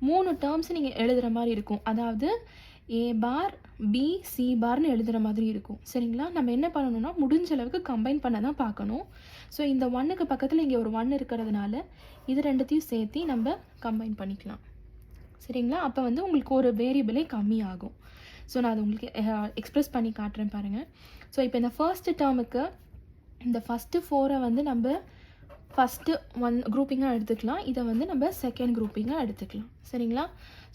3 டேர்ம்ஸ் நீங்கள் எழுதுகிற மாதிரி இருக்கும். அதாவது ஏ பார் பி சி பார்னு எழுதுகிற மாதிரி இருக்கும். சரிங்களா? நம்ம என்ன பண்ணணும்னா முடிஞ்ச அளவுக்கு கம்பைன் பண்ண தான் பார்க்கணும். ஸோ இந்த 1க்கு பக்கத்தில் இங்கே ஒரு 1 இருக்கிறதுனால இது ரெண்டுத்தையும் சேர்த்து நம்ம கம்பைன் பண்ணிக்கலாம். சரிங்களா? அப்போ வந்து உங்களுக்கு ஒரு வேரியபிளே கம்மியாகும். ஸோ நான் அதை உங்களுக்கு எக்ஸ்ப்ரெஸ் பண்ணி காட்டுறேன் பாருங்கள். ஸோ இப்போ இந்த ஃபர்ஸ்ட் டேர்முக்கு இந்த ஃபஸ்ட்டு 4ஐ வந்து நம்ம ஃபஸ்ட்டு 1 குரூப்பிங்காக எடுத்துக்கலாம். இதை வந்து நம்ம செகண்ட் குரூப்பிங்காக எடுத்துக்கலாம். சரிங்களா?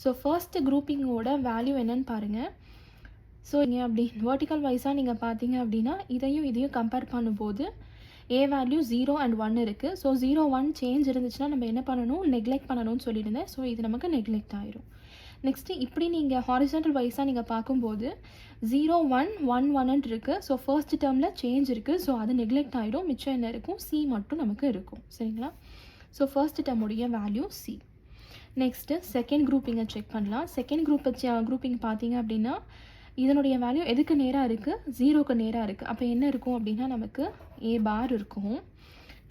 ஸோ ஃபர்ஸ்ட் குரூப்பிங்கோட வேல்யூ என்னன்னு பாருங்கள். ஸோ இங்கே அப்படி வெர்டிக்கல் வைஸாக நீங்கள் பார்த்தீங்க அப்படின்னா இதையும் கம்பேர் பண்ணும்போது ஏ வேல்யூ 0 and 1 இருக்குது. ஸோ 0, 1 சேஞ்ச் இருந்துச்சுன்னா நம்ம என்ன பண்ணணும், நெக்லெக்ட் பண்ணணும்னு சொல்லியிருந்தேன். ஸோ இது நமக்கு நெக்லெக்ட் ஆயிரும். நெக்ஸ்ட்டு இப்படி நீங்கள் ஹாரிசான்டல் வைஸாக நீங்கள் பார்க்கும்போது 0, 1, 1, 1 இருக்குது. ஸோ ஃபர்ஸ்ட் டேர்மில் சேஞ்ச் இருக்குது. ஸோ அது நெக்லெக்ட் ஆகிடும். மிச்சம் என்ன இருக்கும், சி மட்டும் நமக்கு இருக்கும். சரிங்களா? ஸோ ஃபர்ஸ்ட் டேர்முடைய வேல்யூ சி. நெக்ஸ்ட்டு செகண்ட் குரூப்பிங்கை செக் பண்ணலாம். செகண்ட் குரூப்பிங் பார்த்தீங்க அப்படின்னா இதனுடைய வேல்யூ எதுக்கு நேராக இருக்குது, 0க்கு நேராக இருக்குது. அப்போ என்ன இருக்கும் அப்படின்னா நமக்கு ஏ பார் இருக்கும்.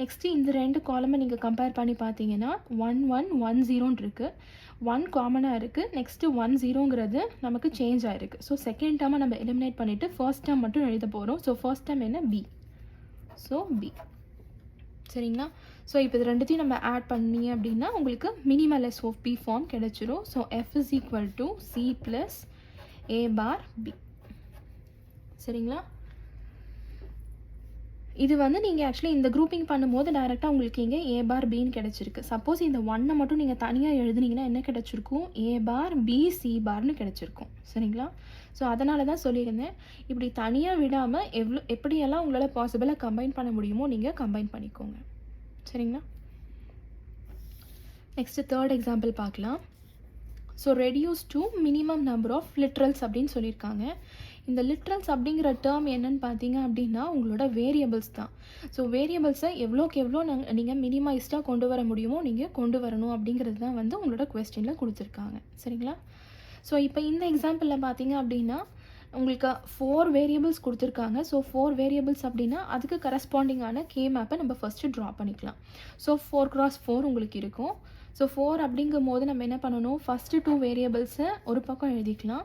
நெக்ஸ்ட்டு இந்த 2 காலமை நீங்கள் கம்பேர் பண்ணி பார்த்தீங்கன்னா 1, 1, 1, 0 இருக்குது. 1 காமனாக இருக்குது. நெக்ஸ்ட்டு 1, 0ங்கிறது நமக்கு சேஞ்ச் ஆகிருக்கு. ஸோ செகண்ட் டேர்மை நம்ம எலிமினேட் பண்ணிவிட்டு ஃபர்ஸ்ட் டேர்ம் மட்டும் எழுத போகிறோம். ஸோ ஃபர்ஸ்ட் டேர்ம் என்ன, பி. So B. சரிங்களா? ஸோ இப்போ இது ரெண்டுத்தையும் நம்ம ஆட் பண்ணி அப்படின்னா உங்களுக்கு minimal S of P form கிடச்சிரும். So F is equal to C plus A bar B. சரிங்களா? இது வந்து நீங்கள் ஆக்சுவலி இந்த குரூப்பிங் பண்ணும்போது டைரெக்டாக உங்களுக்கு இங்கே ஏ பார் பின்னு கிடச்சிருக்கு. சப்போஸ் இந்த 1ஐ மட்டும் நீங்கள் தனியாக எழுதுனீங்கன்னா என்ன கிடச்சிருக்கும், ஏ பார் பி சி பார்னு கிடச்சிருக்கும். சரிங்களா? ஸோ அதனால தான் சொல்லியிருந்தேன், இப்படி தனியாக விடாமல் எப்படியெல்லாம் உங்களால் பாசிபிளாக கம்பைன் பண்ண முடியுமோ நீங்கள் கம்பைன் பண்ணிக்கோங்க. சரிங்களா? நெக்ஸ்ட்டு தேர்ட் எக்ஸாம்பிள் பார்க்கலாம். So reduce to minimum number of literals அப்படின்னு சொல்லியிருக்காங்க. இந்த லிட்ரல்ஸ் அப்படிங்கிற டேர்ம் என்னன்னு பார்த்தீங்க அப்படின்னா உங்களோட வேரியபிள்ஸ் தான். ஸோ வேரியபிள்ஸை எவ்வளோக்கு எவ்வளோ நீங்கள் மினிமைஸ்டாக கொண்டு வர முடியுமோ நீங்கள் கொண்டு வரணும் அப்படிங்கிறது தான் வந்து உங்களோட கொஸ்டினில் கொடுத்துருக்காங்க. சரிங்களா? ஸோ இப்போ இந்த எக்ஸாம்பிளில் பார்த்தீங்க அப்படின்னா உங்களுக்கு 4 வேரியபிள்ஸ் கொடுத்துருக்காங்க. ஸோ 4 வேரியபிள்ஸ் அப்படின்னா அதுக்கு கரஸ்பாண்டிங்கான கே மேப்பை நம்ம ஃபஸ்ட்டு ட்ரா பண்ணிக்கலாம். ஸோ 4x4 உங்களுக்கு இருக்கும். ஸோ 4 அப்படிங்கும் போது நம்ம என்ன பண்ணணும், ஃபஸ்ட்டு 2 வேரியபிள்ஸை ஒரு பக்கம் எழுதிக்கலாம்,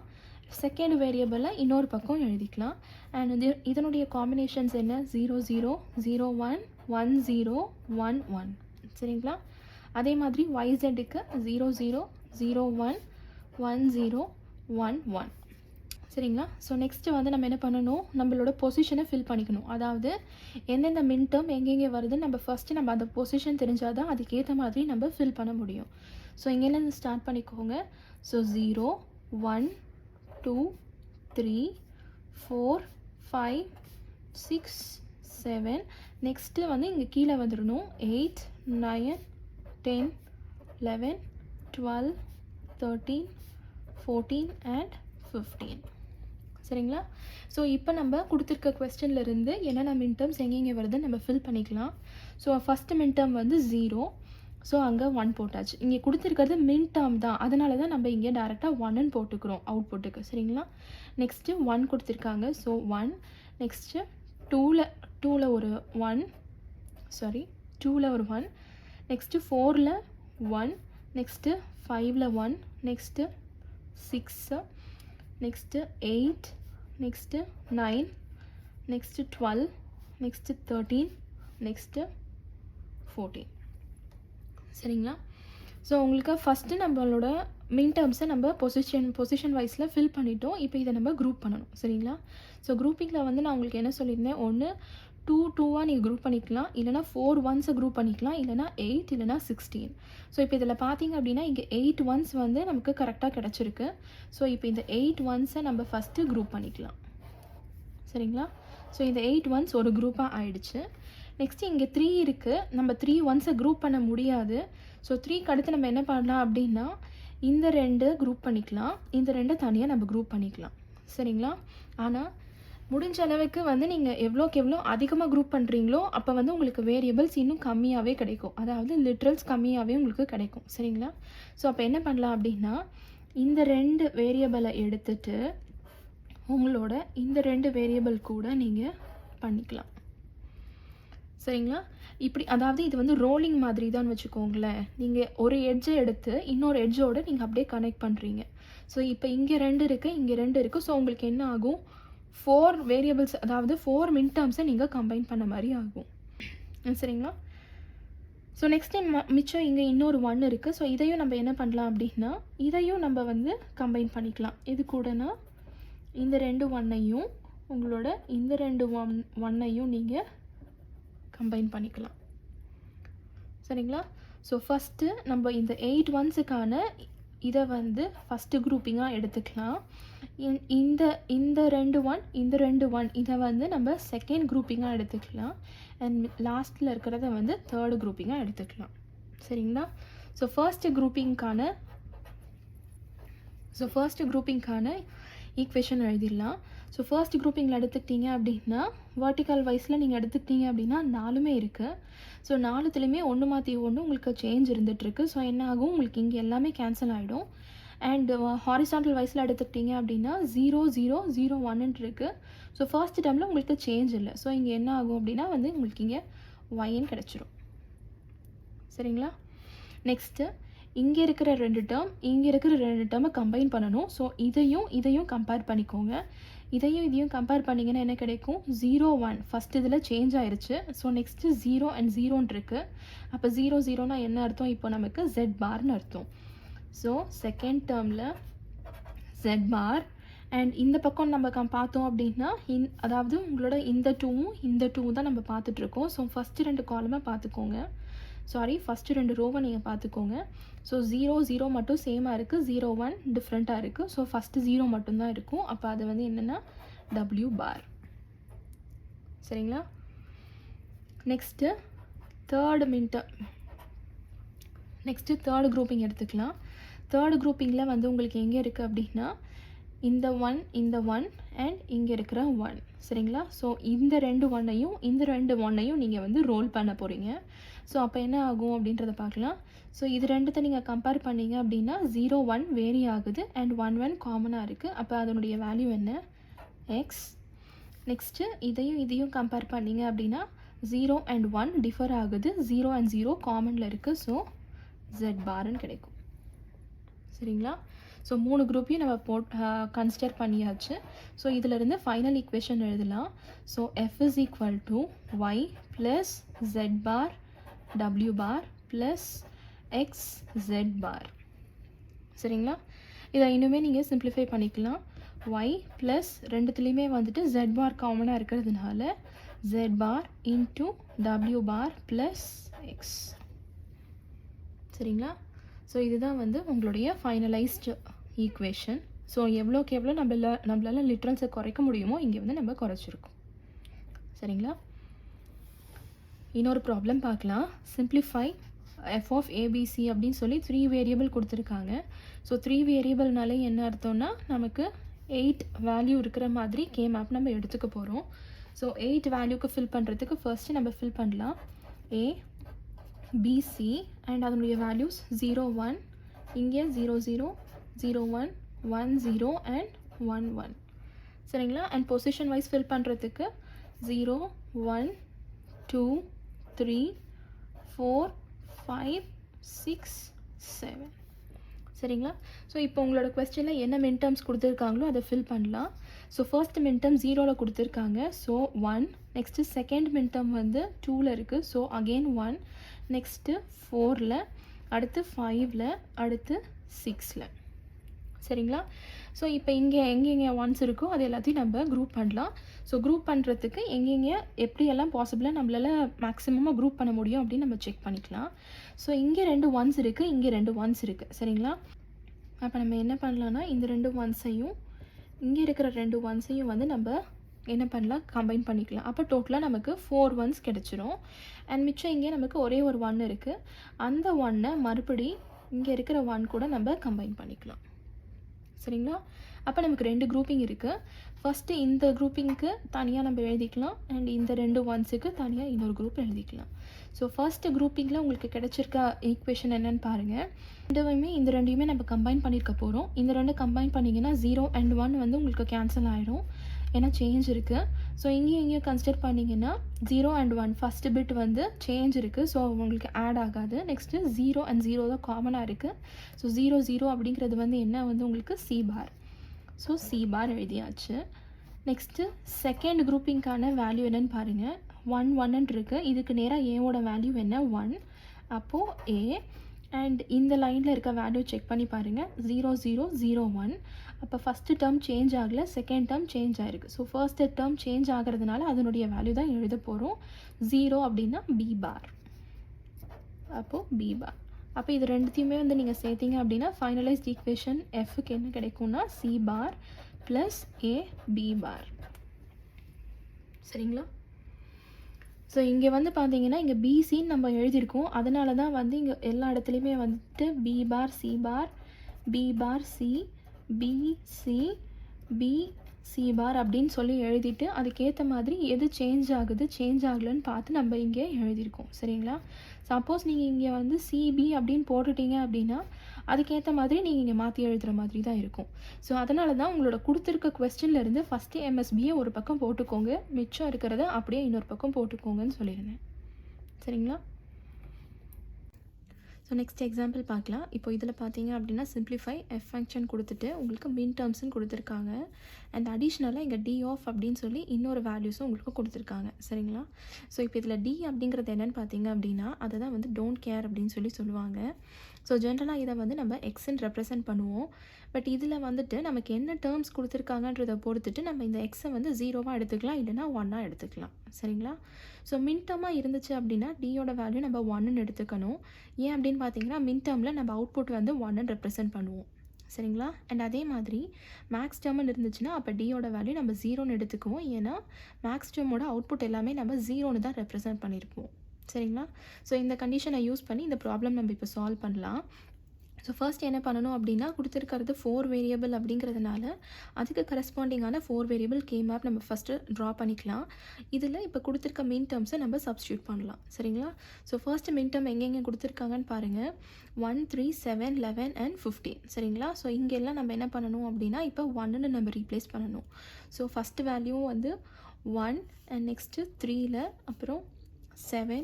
செகண்ட் வேரியபிளை இன்னொரு பக்கம் எழுதிக்கலாம். அண்ட் இதனுடைய காம்பினேஷன்ஸ் என்ன, 0, 0, 0, 1, 1, 0, 1, 1. சரிங்களா? அதே மாதிரி YZக்கு 0, 0, 0, 1, 1, 0, 1, 1. சரிங்களா? ஸோ நெக்ஸ்ட்டு வந்து நம்ம என்ன பண்ணணும், நம்மளோட பொசிஷனை ஃபில் பண்ணிக்கணும். அதாவது எந்தெந்த மின் டேர்ம் எங்கெங்கே வருதுன்னு நம்ம ஃபஸ்ட்டு நம்ம அந்த பொசிஷன் தெரிஞ்சால் தான் அதுக்கேற்ற மாதிரி நம்ம ஃபில் பண்ண முடியும். ஸோ இங்கேருந்து ஸ்டார்ட் பண்ணிக்கோங்க. ஸோ 0, 1, 2, 3, 4, 5, 6, 7. நெக்ஸ்ட்டு வந்து இங்கே கீழே வந்துடணும் 8, 9, 10, 11, 12, 13, 14 and 15. சரிங்களா? ஸோ இப்போ நம்ம கொடுத்துருக்க கொஸ்டின்லேருந்து என்னென்ன மின் டேர்ம்ஸ் எங்கெங்கே வருதுன்னு நம்ம ஃபில் பண்ணிக்கலாம். ஸோ ஃபஸ்ட்டு மின் டேர்ம் வந்து 0. ஸோ அங்கே 1 போட்டாச்சு. இங்கே கொடுத்துருக்கிறது மின் டேர்ம் தான், அதனால தான் நம்ம இங்கே டேரெக்டாக 1ன்னு போட்டுக்கிறோம் அவுட்புட்டுக்கு. சரிங்களா? நெக்ஸ்ட்டு 1 கொடுத்துருக்காங்க. ஸோ 1. நெக்ஸ்ட்டு 2ல் ஒரு 1, சாரி 2ல் ஒரு 1. நெக்ஸ்ட்டு 4ல் 1. நெக்ஸ்ட்டு 5ல் 1. Next 6. Next 8. Next 9. Next 12. Next 13. Next 14. சரிங்களா? ஸோ உங்களுக்கு ஃபஸ்ட்டு நம்மளோட மின் டேர்ம்ஸை நம்ம பொசிஷன் வைஸில் ஃபில் பண்ணிட்டோம். இப்போ இதை நம்ம குரூப் பண்ணணும். சரிங்களா? ஸோ குரூப்பிங்கில் வந்து நான் உங்களுக்கு என்ன சொல்லியிருந்தேன், ஒன்று 2, 2ஆக நீங்கள் குரூப் பண்ணிக்கலாம், இல்லைனா 4 ஒன்ஸை குரூப் பண்ணிக்கலாம், இல்லைனா 8, இல்லைனா 16. ஸோ இப்போ இதில் பார்த்தீங்க அப்படின்னா இங்கே 8 ஒன்ஸ் வந்து நமக்கு கரெக்டாக கிடச்சிருக்கு. ஸோ இப்போ இந்த 8 ஒன்ஸை நம்ம ஃபஸ்ட்டு குரூப் பண்ணிக்கலாம். சரிங்களா? ஸோ இந்த 8 ஒன்ஸ் ஒரு குரூப்பாக ஆயிடுச்சு. நெக்ஸ்ட்டு இங்கே 3 இருக்குது. நம்ம 3 ஒன்ஸை குரூப் பண்ண முடியாது. ஸோ 3க்கு அடுத்து நம்ம என்ன பண்ணலாம் அப்படின்னா, இந்த 2 குரூப் பண்ணிக்கலாம். இந்த 2 தனியாக நம்ம குரூப் பண்ணிக்கலாம். சரிங்களா? ஆனால் முடிஞ்ச அளவுக்கு வந்து நீங்கள் எவ்வளோக்கு எவ்வளோ அதிகமாக குரூப் பண்ணுறீங்களோ அப்போ வந்து உங்களுக்கு வேரியபிள்ஸ் இன்னும் கம்மியாகவே கிடைக்கும். அதாவது லிட்ரல்ஸ் கம்மியாகவே உங்களுக்கு கிடைக்கும். சரிங்களா? ஸோ அப்போ என்ன பண்ணலாம் அப்படின்னா, இந்த 2 வேரியபிளை எடுத்துட்டு உங்களோட இந்த 2 வேரியபிள் கூட நீங்கள் பண்ணிக்கலாம். சரிங்களா? இப்படி அதாவது இது வந்து ரோலிங் மாதிரி தான் வச்சுக்கோங்களேன். நீங்கள் ஒரு எட்ஜை எடுத்து இன்னொரு எட்ஜோடு நீங்கள் அப்படியே கனெக்ட் பண்ணுறீங்க. ஸோ இப்போ இங்கே 2 இருக்குது, இங்கே 2 இருக்குது. ஸோ உங்களுக்கு என்ன ஆகும், 4 வேரியபிள்ஸ் அதாவது 4 மின் டேர்ம்ஸை நீங்கள் கம்பைன் பண்ண மாதிரி ஆகும். சரிங்களா? ஸோ நெக்ஸ்ட் டைம் மிச்சம் இங்கே இன்னொரு 1 இருக்குது. ஸோ இதையும் நம்ம என்ன பண்ணலாம் அப்படின்னா, இதையும் நம்ம வந்து கம்பைன் பண்ணிக்கலாம். இது கூடனா இந்த 2 1ஐயும் உங்களோட இந்த 2 1ஐயும் நீங்கள் கம்பைன் பண்ணிக்கலாம். சரிங்களா? ஸோ ஃபஸ்ட்டு நம்ம இந்த 8 ஒன்ஸுக்கான இதை வந்து ஃபஸ்ட்டு குரூப்பிங்காக எடுத்துக்கலாம். இந்த 2 1 இந்த 2 1 இதை வந்து நம்ம செகண்ட் குரூப்பிங்காக எடுத்துக்கலாம். அண்ட் லாஸ்ட்டில் இருக்கிறத வந்து தேர்டு குரூப்பிங்காக எடுத்துக்கலாம். சரிங்களா? ஸோ ஃபர்ஸ்ட் குரூப்பிங்கான ஈக்குவேஷன் எழுதிடலாம். ஸோ ஃபர்ஸ்ட் குரூப்பிங்கில் எடுத்துக்கிட்டீங்க அப்படின்னா வெர்டிக்கல் வைஸில் நீங்கள் எடுத்துக்கிட்டீங்க அப்படின்னா 4மே இருக்குது. ஸோ 4த்துலேயுமே ஒன்று மாற்றி ஒன்று உங்களுக்கு சேஞ்ச் இருந்துகிட்ருக்கு. ஸோ என்ன ஆகும், உங்களுக்கு இங்கே எல்லாமே கேன்சல் ஆகிடும். அண்ட் ஹாரிசான்டல் வைஸில் எடுத்துக்கிட்டீங்க அப்படின்னா 0 0 0 1 இருக்குது. ஸோ ஃபர்ஸ்ட் டேர்மில் உங்களுக்கு சேஞ்ச் இல்லை. ஸோ இங்கே என்ன ஆகும் அப்படின்னா வந்து உங்களுக்கு இங்கே ஒய்ன்னு கிடச்சிரும். சரிங்களா? நெக்ஸ்ட்டு இங்கே இருக்கிற 2 டேர்ம் இங்கே இருக்கிற 2 டேர்மை கம்பைன் பண்ணணும். ஸோ இதையும் கம்பேர் பண்ணிக்கோங்க. இதையும் கம்பேர் பண்ணிங்கன்னா என்ன கிடைக்கும், 0 1 ஃபஸ்ட் இதில் சேஞ்ச் ஆயிடுச்சு. ஸோ நெக்ஸ்ட்டு 0 and 0 இருக்குது. அப்போ 0 0னா என்ன அர்த்தம், இப்போ நமக்கு Z பார்னு அர்த்தம். ஸோ செகண்ட் டேர்மில் Z பார் அண்ட் இந்த பக்கம் நம்ம பார்த்தோம் அப்படின்னா அதாவது உங்களோட இந்த 2 தான் நம்ம பார்த்துட்ருக்கோம். ஸோ ஃபஸ்ட்டு 2 காலமாக பார்த்துக்கோங்க. ஃபஸ்ட்டு 2 ரோவை நீங்கள் பார்த்துக்கோங்க. ஸோ 0 0 மட்டும் சேமாக இருக்குது, 0 1 டிஃப்ரெண்ட்டாக இருக்குது. ஸோ ஃபஸ்ட்டு 0 மட்டும்தான் இருக்கும். அப்போ அது வந்து என்னென்னா W பார். சரிங்களா? நெக்ஸ்ட்டு தேர்டு குரூப்பிங் எடுத்துக்கலாம். தேர்டு குரூப்பிங்கில் வந்து உங்களுக்கு எங்கே இருக்குது அப்படின்னா இந்த 1 அண்ட் இங்கே இருக்கிற 1. சரிங்களா? ஸோ இந்த 2 1ஐயும் நீங்கள் வந்து ரோல் பண்ண போகிறீங்க. ஸோ அப்போ என்ன ஆகும் அப்படின்றத பார்க்கலாம். ஸோ இது 2த்தை நீங்கள் கம்பேர் பண்ணிங்க அப்படின்னா 0 1 வேரி ஆகுது அண்ட் 1 1 காமனாக இருக்குது. அப்போ அதனுடைய வேல்யூ என்ன, எக்ஸ். நெக்ஸ்ட்டு இதையும் கம்பேர் பண்ணிங்க அப்படின்னா 0 and 1 டிஃபர் ஆகுது, 0 and 0 காமனில் இருக்குது. ஸோ Z பார்னு கிடைக்கும். சரிங்களா? ஸோ 3 குரூப்பையும் நம்ம கன்சிடர் பண்ணியாச்சு. ஸோ இதிலிருந்து ஃபைனல் ஈக்குவேஷன் எழுதலாம். So F is equal to y plus Z bar W bar plus X Z bar. சரிங்களா? இதை இன்னுமே நீங்கள் சிம்பிளிஃபை பண்ணிக்கலாம். y ப்ளஸ் ரெண்டுத்துலேயுமே வந்துட்டு Z bar காமனாக இருக்கிறதுனால Z bar into W bar plus X. சரிங்களா? ஸோ இதுதான் வந்து உங்களுடைய ஃபைனலைஸ்டு ஈக்குவேஷன். ஸோ எவ்வளோக்கு எவ்வளோ நம்மளால் லிட்ரல்ஸை குறைக்க முடியுமோ இங்கே வந்து நம்ம குறைச்சிருக்கோம். சரிங்களா? இன்னொரு ப்ராப்ளம் பார்க்கலாம். சிம்பிளிஃபை f of ABC அப்படின்னு சொல்லி 3 வேரியபிள் கொடுத்துருக்காங்க. ஸோ 3 வேரியபிள்னாலே என்ன அர்த்தம்னா நமக்கு 8 வேல்யூ இருக்கிற மாதிரி K மேப் நம்ம எடுத்துக்க போகிறோம். ஸோ 8 வேல்யூக்கு ஃபில் பண்ணுறதுக்கு ஃபர்ஸ்ட்டு நம்ம ஃபில் பண்ணலாம். A BC அண்ட் அதனுடைய வேல்யூஸ் 0 1, இங்கே 0 0 0 1 1 0 அண்ட் 1 1. சரிங்களா? அண்ட் பொசிஷன் வைஸ் ஃபில் பண்ணுறதுக்கு 0 1 2 3 4 5 6 7. சரிங்களா? ஸோ இப்போ உங்களோட கொஸ்டினில் என்ன மின் டேர்ம்ஸ் கொடுத்துருக்காங்களோ அதை ஃபில் பண்ணலாம். ஸோ ஃபர்ஸ்ட் மின் டேர்ம் 0ல் கொடுத்துருக்காங்க. ஸோ 1. நெக்ஸ்ட்டு செகண்ட் மின் டேர்ம் வந்து 2ல் இருக்குது. So again 1. நெக்ஸ்ட்டு 4ல், அடுத்து 5ல், அடுத்து 6ல். சரிங்களா? ஸோ இப்போ இங்கே எங்கெங்கே ஒன்ஸ் இருக்கோ அது எல்லாத்தையும் நம்ம குரூப் பண்ணலாம். ஸோ குரூப் பண்ணுறதுக்கு எங்கெங்கே எப்படியெல்லாம் பாசிபிளாக நம்மளால் மேக்ஸிமமாக குரூப் பண்ண முடியும் அப்படின்னு நம்ம செக் பண்ணிக்கலாம். ஸோ இங்கே 2 ஒன்ஸ் இருக்குது, இங்கே 2 ஒன்ஸ் இருக்குது. சரிங்களா? அப்போ நம்ம என்ன பண்ணலான்னா இந்த 2 ஒன்ஸையும் இங்கே இருக்கிற 2 ஒன்ஸையும் வந்து நம்ம என்ன பண்ணலாம், கம்பைன் பண்ணிக்கலாம். அப்போ டோட்டலாக நமக்கு 4 ஒன்ஸ் கிடச்சிரும். அண்ட் மிச்சம் இங்கே நமக்கு ஒரே ஒரு 1 இருக்குது. அந்த 1ஐ மறுபடி இங்கே இருக்கிற 1 கூட நம்ம கம்பைன் பண்ணிக்கலாம். சரிங்களா? அப்போ நமக்கு 2 குரூப்பிங் இருக்குது. ஃபஸ்ட்டு இந்த குரூப்பிங்க்கு தனியாக நம்ம எழுதிக்கலாம், அண்ட் இந்த 2 ஒன்ஸுக்கு தனியாக இன்னொரு குரூப் எழுதிக்கலாம். ஸோ ஃபர்ஸ்ட்டு குரூப்பிங்கில் உங்களுக்கு கிடைச்சிருக்க ஈக்குவேஷன் என்னென்னு பாருங்கள். இந்த ரெண்டையுமே நம்ம கம்பைன் பண்ணியிருக்க போகிறோம். இந்த 2 கம்பைன் பண்ணிங்கன்னா 0 and 1 வந்து உங்களுக்கு கேன்சல் ஆகிடும், ஏன்னா சேஞ்ச் இருக்குது. ஸோ இங்கேயும் கன்சிடர் பண்ணிங்கன்னா 0 and 1 ஃபஸ்ட்டு பிட் வந்து சேஞ்ச் இருக்குது, ஸோ உங்களுக்கு ஆட் ஆகாது. நெக்ஸ்ட்டு 0 and 0 தான் காமனாக இருக்குது. ஸோ 0 0 அப்படிங்கிறது வந்து என்ன வந்து உங்களுக்கு C bar. So C bar எழுதியாச்சு. நெக்ஸ்ட்டு செகண்ட் குரூப்பிங்கான வேல்யூ என்னென்னு பாருங்கள். 1 1 இருக்குது. இதுக்கு நேராக ஏவோட வேல்யூ என்ன, 1. அப்போது ஏ அண்ட் இந்த லைனில் இருக்க வேல்யூ செக் பண்ணி பாருங்கள். 0 0 0 1. அப்போ ஃபஸ்ட்டு டேர்ம் சேஞ்ச் ஆகலை, செகண்ட் டேர்ம் சேஞ்ச் ஆகிருக்கு. ஸோ ஃபர்ஸ்ட்டு டேர்ம் சேஞ்ச் ஆகிறதுனால அதனுடைய வேல்யூ தான் எழுத போகிறோம். 0 அப்படின்னா பி பார். அப்போது பி பார். அப்போ இது ரெண்டுத்தையுமே வந்து நீங்கள் சேர்த்திங்க அப்படின்னா ஃபைனலைஸ்ட் ஈக்குவேஷன் எஃப்க்கு என்ன கிடைக்கும்னா C bar plus A B bar. சரிங்களா? ஸோ இங்கே வந்து பார்த்தீங்கன்னா இங்கே பிசின்னு நம்ம எழுதியிருக்கோம். அதனால தான் வந்து இங்கே எல்லா இடத்துலையுமே வந்துட்டு B bar C bar, B bar C, B C, B C bar அப்படின்னு சொல்லி எழுதிட்டு அதுக்கேற்ற மாதிரி எது சேஞ்ச் ஆகுது சேஞ்ச் ஆகலைன்னு பார்த்து நம்ம இங்கே எழுதியிருக்கோம். சரிங்களா? சப்போஸ் நீங்கள் இங்கே வந்து சிபி அப்படின்னு போட்டுட்டீங்க அப்படின்னா அதுக்கேற்ற மாதிரி நீங்கள் இங்கே மாற்றி எழுதுகிற மாதிரி தான் இருக்கும். ஸோ அதனால தான் உங்களோட கொடுத்துருக்க கொஸ்டின்லேருந்து ஃபஸ்ட்டு எம்எஸ்பியை ஒரு பக்கம் போட்டுக்கோங்க, மிச்சம் இருக்கிறத அப்படியே இன்னொரு பக்கம் போட்டுக்கோங்கன்னு சொல்லியிருந்தேன். சரிங்களா? ஸோ நெக்ஸ்ட் எக்ஸாம்பிள் பார்க்கலாம். இப்போ இதில் பார்த்தீங்க அப்படின்னா சிம்பிளிஃபை எஃப் ஃபங்க்ஷன் கொடுத்துட்டு உங்களுக்கு மின் டேர்ம்ஸ்னு கொடுத்துருக்காங்க. அண்ட் அடிஷ்னலாக இங்கே டி ஆஃப் அப்படின்னு சொல்லி இன்னொரு வேல்யூஸும் உங்களுக்கு கொடுத்துருக்காங்க. சரிங்களா? ஸோ இப்போ இதில் டி அப்படிங்கிறது என்னென்னு பார்த்தீங்க அப்படின்னா அதை தான் வந்து டோன்ட் கேர் அப்படின்னு சொல்லி சொல்லுவாங்க. ஸோ ஜென்ரலாக இதை வந்து நம்ம எக்ஸ்ன்னு ரெப்ரசென்ட் பண்ணுவோம். பட் இதில் வந்துட்டு நமக்கு என்ன டேர்ம்ஸ் கொடுத்துருக்காங்கன்றதை பொறுத்துட்டு நம்ம இந்த எக்ஸை வந்து 0வாக எடுத்துக்கலாம், இல்லைனா 1ஆக எடுத்துக்கலாம். சரிங்களா? ஸோ மின் டேர்மாக இருந்துச்சு அப்படின்னா டியோட வேல்யூ நம்ம 1ன்னு எடுத்துக்கணும். ஏன் அப்படின்னு பார்த்தீங்கன்னா மின் டேர்மில் நம்ம அவுட்புட் வந்து 1ன்னு ரெப்ரசென்ட் பண்ணுவோம். சரிங்களா? அண்ட் அதே மாதிரி மேக்ஸ் டேர்ம்னு இருந்துச்சுன்னா அப்போ டியோட வேல்யூ நம்ம 0ன்னு எடுத்துக்குவோம். ஏன்னா மேக்ஸ் டேர்மோட அவுட்புட் எல்லாமே நம்ம 0ன்னு தான் ரெப்ரசென்ட் பண்ணியிருப்போம். சரிங்களா? ஸோ இந்த கண்டிஷனை யூஸ் பண்ணி இந்த ப்ராப்ளம் நம்ம இப்போ சால்வ் பண்ணலாம். ஸோ ஃபர்ஸ்ட் என்ன பண்ணணும் அப்படின்னா கொடுத்துருக்கிறது 4 வேரியபிள் அப்படிங்கிறதுனால அதுக்கு கரஸ்பாண்டிங்கான 4 வேரியபிள் கே மேப் நம்ம ஃபஸ்ட்டு ட்ரா பண்ணிக்கலாம். இதில் இப்போ கொடுத்துருக்க மின் டேர்ம்ஸை நம்ம சப்ஸ்டியூட் பண்ணலாம். சரிங்களா? ஸோ ஃபர்ஸ்ட் மின் டேர்ம் எங்கெங்கே கொடுத்துருக்காங்கன்னு பாருங்கள். 1 3 7 11 and 15. சரிங்களா? ஸோ இங்கெல்லாம் நம்ம என்ன பண்ணணும் அப்படின்னா இப்போ 1ன்னு நம்ம ரீப்ளேஸ் பண்ணணும். ஸோ ஃபஸ்ட்டு வேல்யூவும் வந்து 1 அண்ட் நெக்ஸ்ட்டு 3ல், அப்புறம் 7,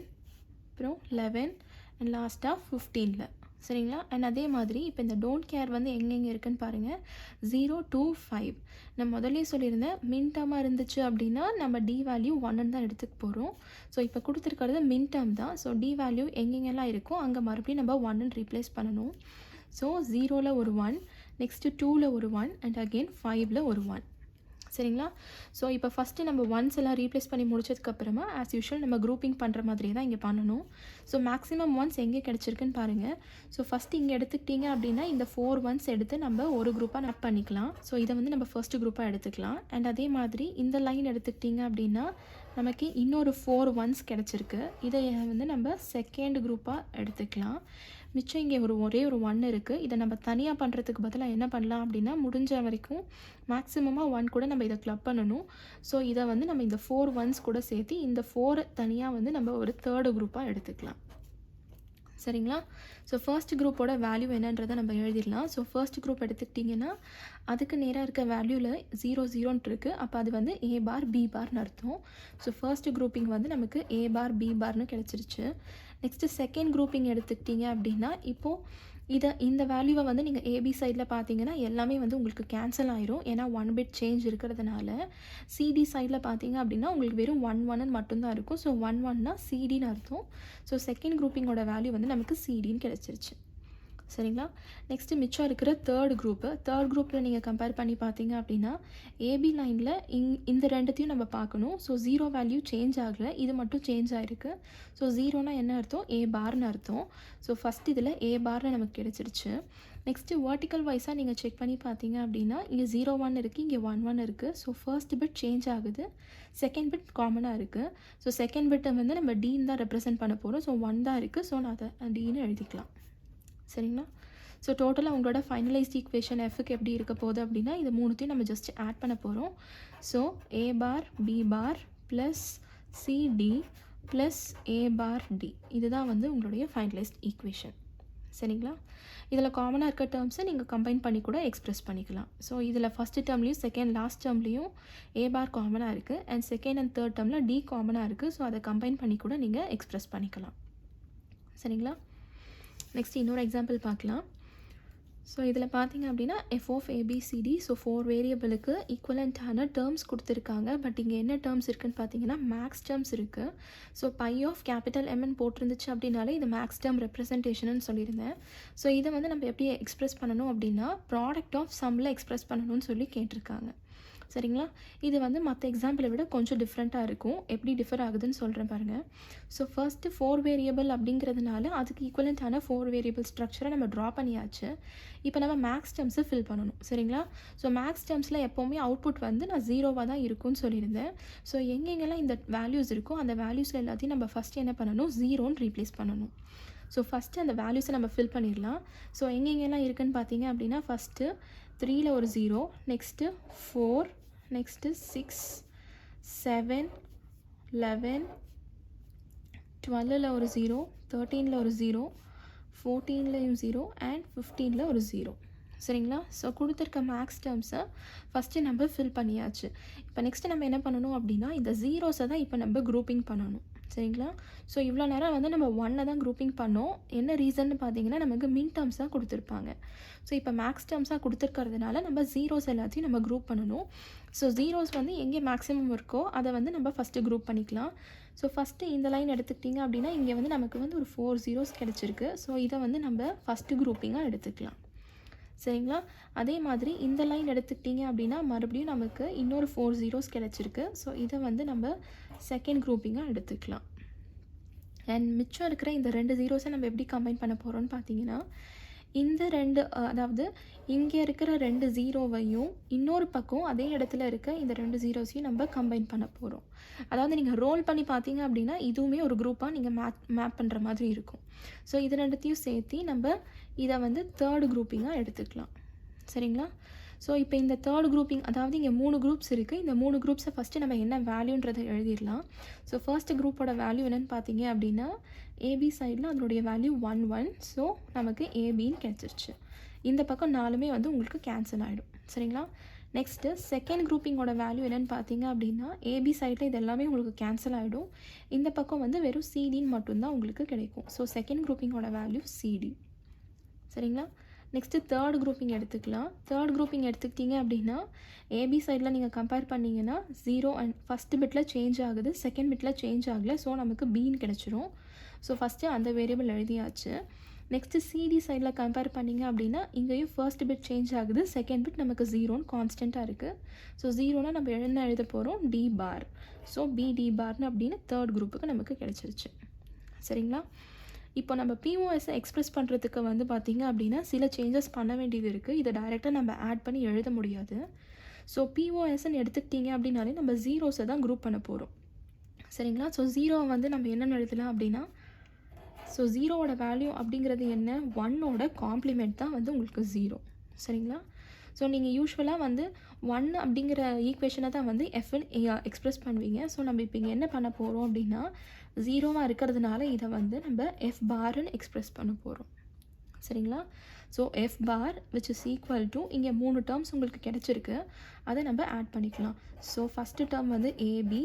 அப்புறம் 11 அண்ட் லாஸ்ட்டாக 15ல். சரிங்களா? அண்ட் அதே மாதிரி இப்போ இந்த டோன்ட் கேர் வந்து எங்கெங்கே இருக்குன்னு பாருங்கள். 0 2 5. நான் முதல்லே சொல்லியிருந்தேன் மின் டேர்மாக இருந்துச்சு அப்படின்னா நம்ம டி வேல்யூ 1ன்னு தான் எடுத்துக்க போகிறோம். ஸோ இப்போ கொடுத்துருக்கிறது மின் டேர்ம் தான். ஸோ டி வேல்யூ எங்கெங்கெல்லாம் இருக்கோ அங்கே மறுபடியும் நம்ம 1ன்னு ரீப்ளேஸ் பண்ணணும். ஸோ 0ல் ஒரு 1, நெக்ஸ்ட்டு 2ல் ஒரு 1 அண்ட் அகெயின் 5ல் ஒரு 1. சரிங்களா? ஸோ இப்போ ஃபஸ்ட்டு நம்ம ஒன்ஸ் எல்லாம் ரீப்ளேஸ் பண்ணி முடிச்சதுக்கப்புறமா ஆஸ் யூஷுவல் நம்ம குரூப்பிங் பண்ணுற மாதிரி தான் இங்கே பண்ணணும். ஸோ மேக்ஸிமம் ஒன்ஸ் எங்கே கிடச்சிருக்குன்னு பாருங்கள். ஸோ ஃபஸ்ட்டு இங்கே எடுத்துக்கிட்டிங்க அப்படின்னா இந்த 4 ஒன்ஸ் எடுத்து நம்ம ஒரு குரூப்பாக நட் பண்ணிக்கலாம். ஸோ இதை வந்து நம்ம ஃபர்ஸ்ட் குரூப்பாக எடுத்துக்கலாம். அண்ட் அதே மாதிரி இந்த லைன் எடுத்துக்கிட்டிங்க அப்படின்னா நமக்கு இன்னொரு 4 ஒன்ஸ் கிடச்சிருக்கு. இதை வந்து நம்ம செகண்ட் குரூப்பாக எடுத்துக்கலாம். மிச்சம் இங்கே ஒரே ஒரு 1 இருக்குது. இதை நம்ம தனியாக பண்ணுறதுக்கு பதிலாக என்ன பண்ணலாம் அப்படின்னா முடிஞ்ச வரைக்கும் மேக்ஸிமமாக 1 கூட நம்ம இதை கிளப் பண்ணணும். ஸோ இதை வந்து நம்ம இந்த 4 ஒன்ஸ் கூட சேர்த்து இந்த 4 தனியாக வந்து நம்ம ஒரு தேர்டு குரூப்பாக எடுத்துக்கலாம். சரிங்களா? ஸோ ஃபர்ஸ்ட் குரூப்போட வேல்யூ என்னன்றதை நம்ம எழுதிடலாம். ஸோ ஃபர்ஸ்ட் குரூப் எடுத்துக்கிட்டிங்கன்னா அதுக்கு நேராக இருக்க வேல்யூவில் 0 0ன்ட்டு இருக்குது. அப்போ அது வந்து ஏ பார் பி பார்னு அர்த்தம். ஸோ ஃபர்ஸ்ட் குரூப்பிங் வந்து நமக்கு ஏ பார் பி பார்னு கிடச்சிருச்சு. நெக்ஸ்ட்டு செகண்ட் குரூப்பிங் எடுத்துக்கிட்டிங்க அப்படின்னா இப்போது இந்த வேல்யூவை வந்து நீங்கள் ஏபி சைடில் பார்த்தீங்கன்னா எல்லாமே வந்து உங்களுக்கு கேன்சல் ஆயிரும். ஏன்னா 1 பிட் சேஞ்ச் இருக்கிறதுனால. சிடி சைடில் பார்த்தீங்க அப்படின்னா உங்களுக்கு வெறும் 1 1ன்னு மட்டும்தான் இருக்கும். ஸோ 1 1னா சிடின்னு அர்த்தம். ஸோ செகண்ட் குரூப்பிங்கோட வேல்யூ வந்து நமக்கு சிடின்னு கிடச்சிருச்சு. சரிங்களா? நெக்ஸ்ட்டு மிச்சம் இருக்கிற தேர்ட் குரூப்பில் நீங்கள் கம்பேர் பண்ணி பார்த்தீங்க அப்படின்னா ஏபி லைனில் இந்த ரெண்டுத்தையும் நம்ம பார்க்கணும். ஸோ 0 வேல்யூ சேஞ்ச் ஆகலை, இது மட்டும் சேஞ்ச் ஆகிருக்கு. ஸோ 0னா என்ன அர்த்தம்? ஏ பார்னு அர்த்தம். ஸோ ஃபஸ்ட் இதில் ஏ பார்னு நமக்கு கிடச்சிருச்சு. நெக்ஸ்ட்டு வெர்டிக்கல் வைஸாக நீங்கள் செக் பண்ணி பார்த்தீங்க அப்படின்னா இங்கே 0 1 இருக்குது, இங்கே 1 1 இருக்குது. ஸோ ஃபர்ஸ்ட் பிட் சேஞ்ச் ஆகுது, செகண்ட் பிட் காமனாக இருக்குது. ஸோ செகண்ட் பிட்டை வந்து நம்ம டீன் தான் ரெப்ரசென்ட் பண்ண போகிறோம். ஸோ 1 தான் இருக்குது, ஸோ நான் அதை டீன்னு எழுதிக்கலாம். சரிங்களா? ஸோ டோட்டலாக உங்களோட ஃபைனலைஸ்ட் ஈக்குவேஷன் எஃப்க்கு எப்படி இருக்க போகுது அப்படின்னா இது மூணுத்தையும் நம்ம ஜஸ்ட் ஆட் பண்ண போகிறோம். So A bar B bar plus CD plus A bar D, இதுதான் வந்து உங்களுடைய ஃபைனலைஸ்ட் ஈக்குவேஷன். சரிங்களா? இதில் காமனாக இருக்க டேர்ம்ஸை நீங்கள் கம்பைன் பண்ணி கூட எக்ஸ்ப்ரெஸ் பண்ணிக்கலாம். ஸோ இதில் ஃபஸ்ட்டு டேர்ம்லேயும் செகண்ட் லாஸ்ட் டேர்ம்லேயும் ஏ பார் காமனாக இருக்குது அண்ட் செகண்ட் அண்ட் தேர்ட் டேர்மில் டி காமனாக இருக்குது. ஸோ அதை கம்பைன் பண்ணி கூட நீங்கள் எக்ஸ்ப்ரெஸ் பண்ணிக்கலாம். சரிங்களா? நெக்ஸ்ட் இன்னொரு எக்ஸாம்பிள் பார்க்கலாம். ஸோ இதில் பார்த்தீங்க அப்படின்னா எஃப் ஆஃப் ஏபிசிடி, ஸோ 4 வேரியபிளுக்கு ஈக்குவலண்ட்டான டேர்ம்ஸ் கொடுத்துருக்காங்க. பட் இங்கே என்ன டேர்ம்ஸ் இருக்குதுன்னு பார்த்தீங்கன்னா மேக்ஸ் டேர்ம்ஸ் இருக்குது. So pi of capital M N போட்டிருந்துச்சு அப்படின்னாலே இது மேக்ஸ் டேர்ம் ரெப்ரசன்டேஷன் சொல்லியிருந்தேன். ஸோ இதை வந்து நம்ம எப்படி எக்ஸ்ப்ரெஸ் பண்ணணும் அப்படின்னா ப்ராடக்ட் ஆஃப் சம்மில் எக்ஸ்ப்ரெஸ் பண்ணணும்னு சொல்லி கேட்டிருக்காங்க. சரிங்களா? இது வந்து மற்ற எக்ஸாம்பிளை விட கொஞ்சம் டிஃப்ரெண்ட்டாக இருக்கும். எப்படி டிஃபர் ஆகுதுன்னு சொல்கிறேன் பாருங்கள். ஸோ ஃபர்ஸ்ட்டு 4 வேரியபிள் அப்படிங்கிறதுனால அதுக்கு ஈக்குவலண்ட்டான 4 வேரியபிள் ஸ்ட்ரக்சரை நம்ம ட்ரா பண்ணியாச்சு. இப்போ நம்ம மேக்ஸ் டேர்ம்ஸை ஃபில் பண்ணணும். சரிங்களா? ஸோ மேக்ஸ் டேர்ம்ஸில் எப்போவுமே அவுட்புட் வந்து நான் 0வாக தான் இருக்கும்னு சொல்லியிருந்தேன். ஸோ எங்கெங்கெல்லாம் இந்த வேல்யூஸ் இருக்கோ அந்த வேல்யூஸில் எல்லாத்தையும் நம்ம ஃபஸ்ட்டு என்ன பண்ணணும்? 0ன்னு ரீப்ளேஸ் பண்ணணும். ஸோ ஃபஸ்ட்டு அந்த வேல்யூஸை நம்ம ஃபில் பண்ணிடலாம். ஸோ எங்கெங்கெல்லாம் இருக்குதுன்னு பார்த்தீங்க அப்படின்னா ஃபஸ்ட்டு 3ல் ஒரு 0, நெக்ஸ்ட்டு 4, நெக்ஸ்ட்டு 6, 7, 11, 12ல் ஒரு 0, 13ல் ஒரு 0, 14லையும் 0 அண்ட் 15ல் ஒரு 0. சரிங்களா? ஸோ கொடுத்துருக்க மேக்ஸ் டேர்ம்ஸை ஃபஸ்ட்டு நம்ம ஃபில் பண்ணியாச்சு. இப்போ நெக்ஸ்ட்டு நம்ம என்ன பண்ணணும் அப்படின்னா இந்த ஜீரோஸை தான் இப்போ நம்ம குரூப்பிங் பண்ணணும். சரிங்களா? ஸோ இவ்வளோ நேரம் வந்து நம்ம 1 தான் குரூப்பிங் பண்ணோம். என்ன ரீசன்னு பார்த்தீங்கன்னா நமக்கு மின் டேர்ம்ஸ் தான் கொடுத்துருப்பாங்க. ஸோ இப்போ மேக்ஸ் டேர்ம்ஸாக கொடுத்துருக்கிறதுனால நம்ம ஜீரோஸ் எல்லாத்தையும் நம்ம குரூப் பண்ணணும். ஸோ ஜீரோஸ் வந்து எங்கே மேக்ஸிமம் இருக்கோ அதை வந்து நம்ம ஃபஸ்ட்டு குரூப் பண்ணிக்கலாம். ஸோ ஃபஸ்ட்டு இந்த லைன் எடுத்துக்கிட்டிங்க அப்படின்னா இங்கே வந்து நமக்கு வந்து ஒரு 4 ஜீரோஸ் கிடச்சிருக்கு. ஸோ இதை வந்து நம்ம ஃபஸ்ட்டு குரூப்பிங்காக எடுத்துக்கலாம். சரிங்களா? அதே மாதிரி இந்த லைன் எடுத்துக்கிட்டிங்க அப்படின்னா மறுபடியும் நமக்கு இன்னொரு 4 ஜீரோஸ் கிடச்சிருக்கு. ஸோ இதை வந்து நம்ம செகண்ட் குரூப்பிங்காக எடுத்துக்கலாம். அண்ட் மிச்சம் இருக்கிற இந்த 2 ஜீரோஸை நம்ம எப்படி கம்பைன் பண்ண போகிறோம்னு பார்த்தீங்கன்னா இந்த 2 அதாவது இங்கே இருக்கிற 2 ஜீரோவையும் இன்னொரு பக்கம் அதே இடத்துல இருக்க இந்த 2 ஜீரோஸையும் நம்ம கம்பைன் பண்ண போகிறோம். அதாவது நீங்கள் ரோல் பண்ணி பார்த்தீங்க அப்படின்னா இதுவுமே ஒரு குரூப்பாக நீங்கள் மேப் பண்ணுற மாதிரி இருக்கும். ஸோ இது ரெண்டுத்தையும் சேர்த்து நம்ம இதை வந்து தேர்ட் குரூப்பிங்காக எடுத்துக்கலாம். சரிங்களா? ஸோ இப்போ இந்த தேர்ட் குரூப்பிங் அதாவது இங்கே 3 குரூப்ஸ் இருக்குது. இந்த 3 குரூப்ஸை ஃபஸ்ட்டு நம்ம என்ன வேல்யூன்றதை எழுதிடலாம். ஸோ ஃபர்ஸ்ட் குரூப்போட வேல்யூ என்னென்னு பார்த்தீங்க அப்படின்னா ஏபி சைடில் அதனுடைய வேல்யூ 1 1. ஸோ நமக்கு ஏபின்னு கிடச்சிருச்சு. இந்த பக்கம் 4மே வந்து உங்களுக்கு கேன்சல் ஆகிடும். சரிங்களா? நெக்ஸ்ட்டு செகண்ட் குரூப்பிங்கோட வேல்யூ என்னென்னு பார்த்தீங்க அப்படின்னா ஏபி சைடில் இது எல்லாமே உங்களுக்கு கேன்சல் ஆகிடும். இந்த பக்கம் வந்து வெறும் சிடின்னு மட்டும்தான் உங்களுக்கு கிடைக்கும். ஸோ செகண்ட் குரூப்பிங்கோட வேல்யூ சிடி. சரிங்களா? நெக்ஸ்ட்டு தேர்ட் குரூப்பிங் எடுத்துக்கலாம். தேர்ட் குரூப்பிங் எடுத்துக்கிட்டிங்க அப்படின்னா ஏபி சைடில் நீங்கள் கம்பேர் பண்ணிங்கன்னா 0 அண்ட் ஃபஸ்ட்டு பிட்டில் சேஞ்ச் ஆகுது, செகண்ட் பிட்டில் சேஞ்ச் ஆகலை. ஸோ நமக்கு பீன் கிடச்சிரும். ஸோ ஃபஸ்ட்டு அந்த வேரியபிள் எழுதியாச்சு. நெக்ஸ்ட்டு சிடி சைடில் கம்பேர் பண்ணிங்க அப்படின்னா இங்கேயும் ஃபர்ஸ்ட் பிட் சேஞ்ச் ஆகுது, செகண்ட் பிட் நமக்கு 0ன்னு கான்ஸ்டண்ட்டாக இருக்குது. ஸோ 0னா நம்ம எழுத போகிறோம் டி பார். ஸோ பிடி பார்னு அப்படின்னு தேர்ட் குரூப்புக்கு நமக்கு கிடச்சிருச்சு. சரிங்களா? இப்போ நம்ம பிஓஎஸை எக்ஸ்ப்ரெஸ் பண்ணுறதுக்கு வந்து பார்த்திங்க அப்படின்னா சில சேஞ்சஸ் பண்ண வேண்டியது இருக்குது. இதை டைரெக்டாக நம்ம ஆட் பண்ணி எழுத முடியாது. ஸோ பிஓஎஸ்ன்னு எடுத்துக்கிட்டிங்க அப்படின்னாலே நம்ம ஜீரோஸை தான் குரூப் பண்ண போகிறோம். சரிங்களா? ஸோ ஜீரோவை வந்து நம்ம என்னென்னு எழுதலாம் அப்படின்னா ஸோ ஜீரோவோட வேல்யூ அப்படிங்கிறது என்ன? 1ஓட காம்ப்ளிமெண்ட் தான் வந்து உங்களுக்கு 0. சரிங்களா? ஸோ நீங்கள் யூஸ்வலாக வந்து 1 அப்படிங்கிற ஈக்குவேஷனை தான் வந்து எஃப்னு எக்ஸ்ப்ரெஸ் பண்ணுவீங்க. ஸோ நம்ம இப்போ இங்கே என்ன பண்ண போகிறோம் அப்படின்னா 0வாக இருக்கிறதுனால இதை வந்து நம்ம எஃப் பார்னு எக்ஸ்ப்ரெஸ் பண்ண போகிறோம். சரிங்களா? So F bar which is equal to இங்கே 3 டேர்ம்ஸ் உங்களுக்கு கிடச்சிருக்கு, அதை நம்ம ஆட் பண்ணிக்கலாம். ஸோ ஃபஸ்ட்டு டேர்ம் வந்து AB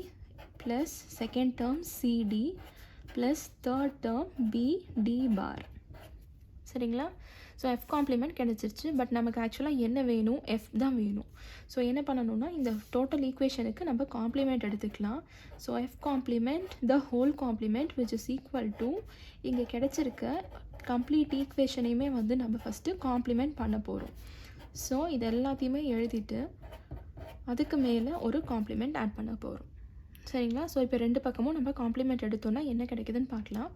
plus second term CD plus third term BD bar. சரிங்களா? ஸோ எஃப் காம்ப்ளிமெண்ட் கிடச்சிருச்சு. பட் நமக்கு ஆக்சுவலாக என்ன வேணும், எஃப் தான் வேணும். ஸோ என்ன பண்ணணும்னா இந்த டோட்டல் ஈக்குவேஷனுக்கு நம்ம காம்ப்ளிமெண்ட் எடுத்துக்கலாம். So F complement the whole complement which is equal to இங்கே கிடச்சிருக்க கம்ப்ளீட் ஈக்குவேஷனையுமே வந்து நம்ம ஃபஸ்ட்டு காம்ப்ளிமெண்ட் பண்ண போகிறோம். ஸோ இது எல்லாத்தையுமே எழுதிட்டு அதுக்கு மேலே ஒரு காம்ப்ளிமெண்ட் ஆட் பண்ண போகிறோம். சரிங்களா? ஸோ இப்போ ரெண்டு பக்கமும் நம்ம காம்ப்ளிமெண்ட் எடுத்தோன்னா என்ன கிடைக்குதுன்னு பார்க்கலாம்.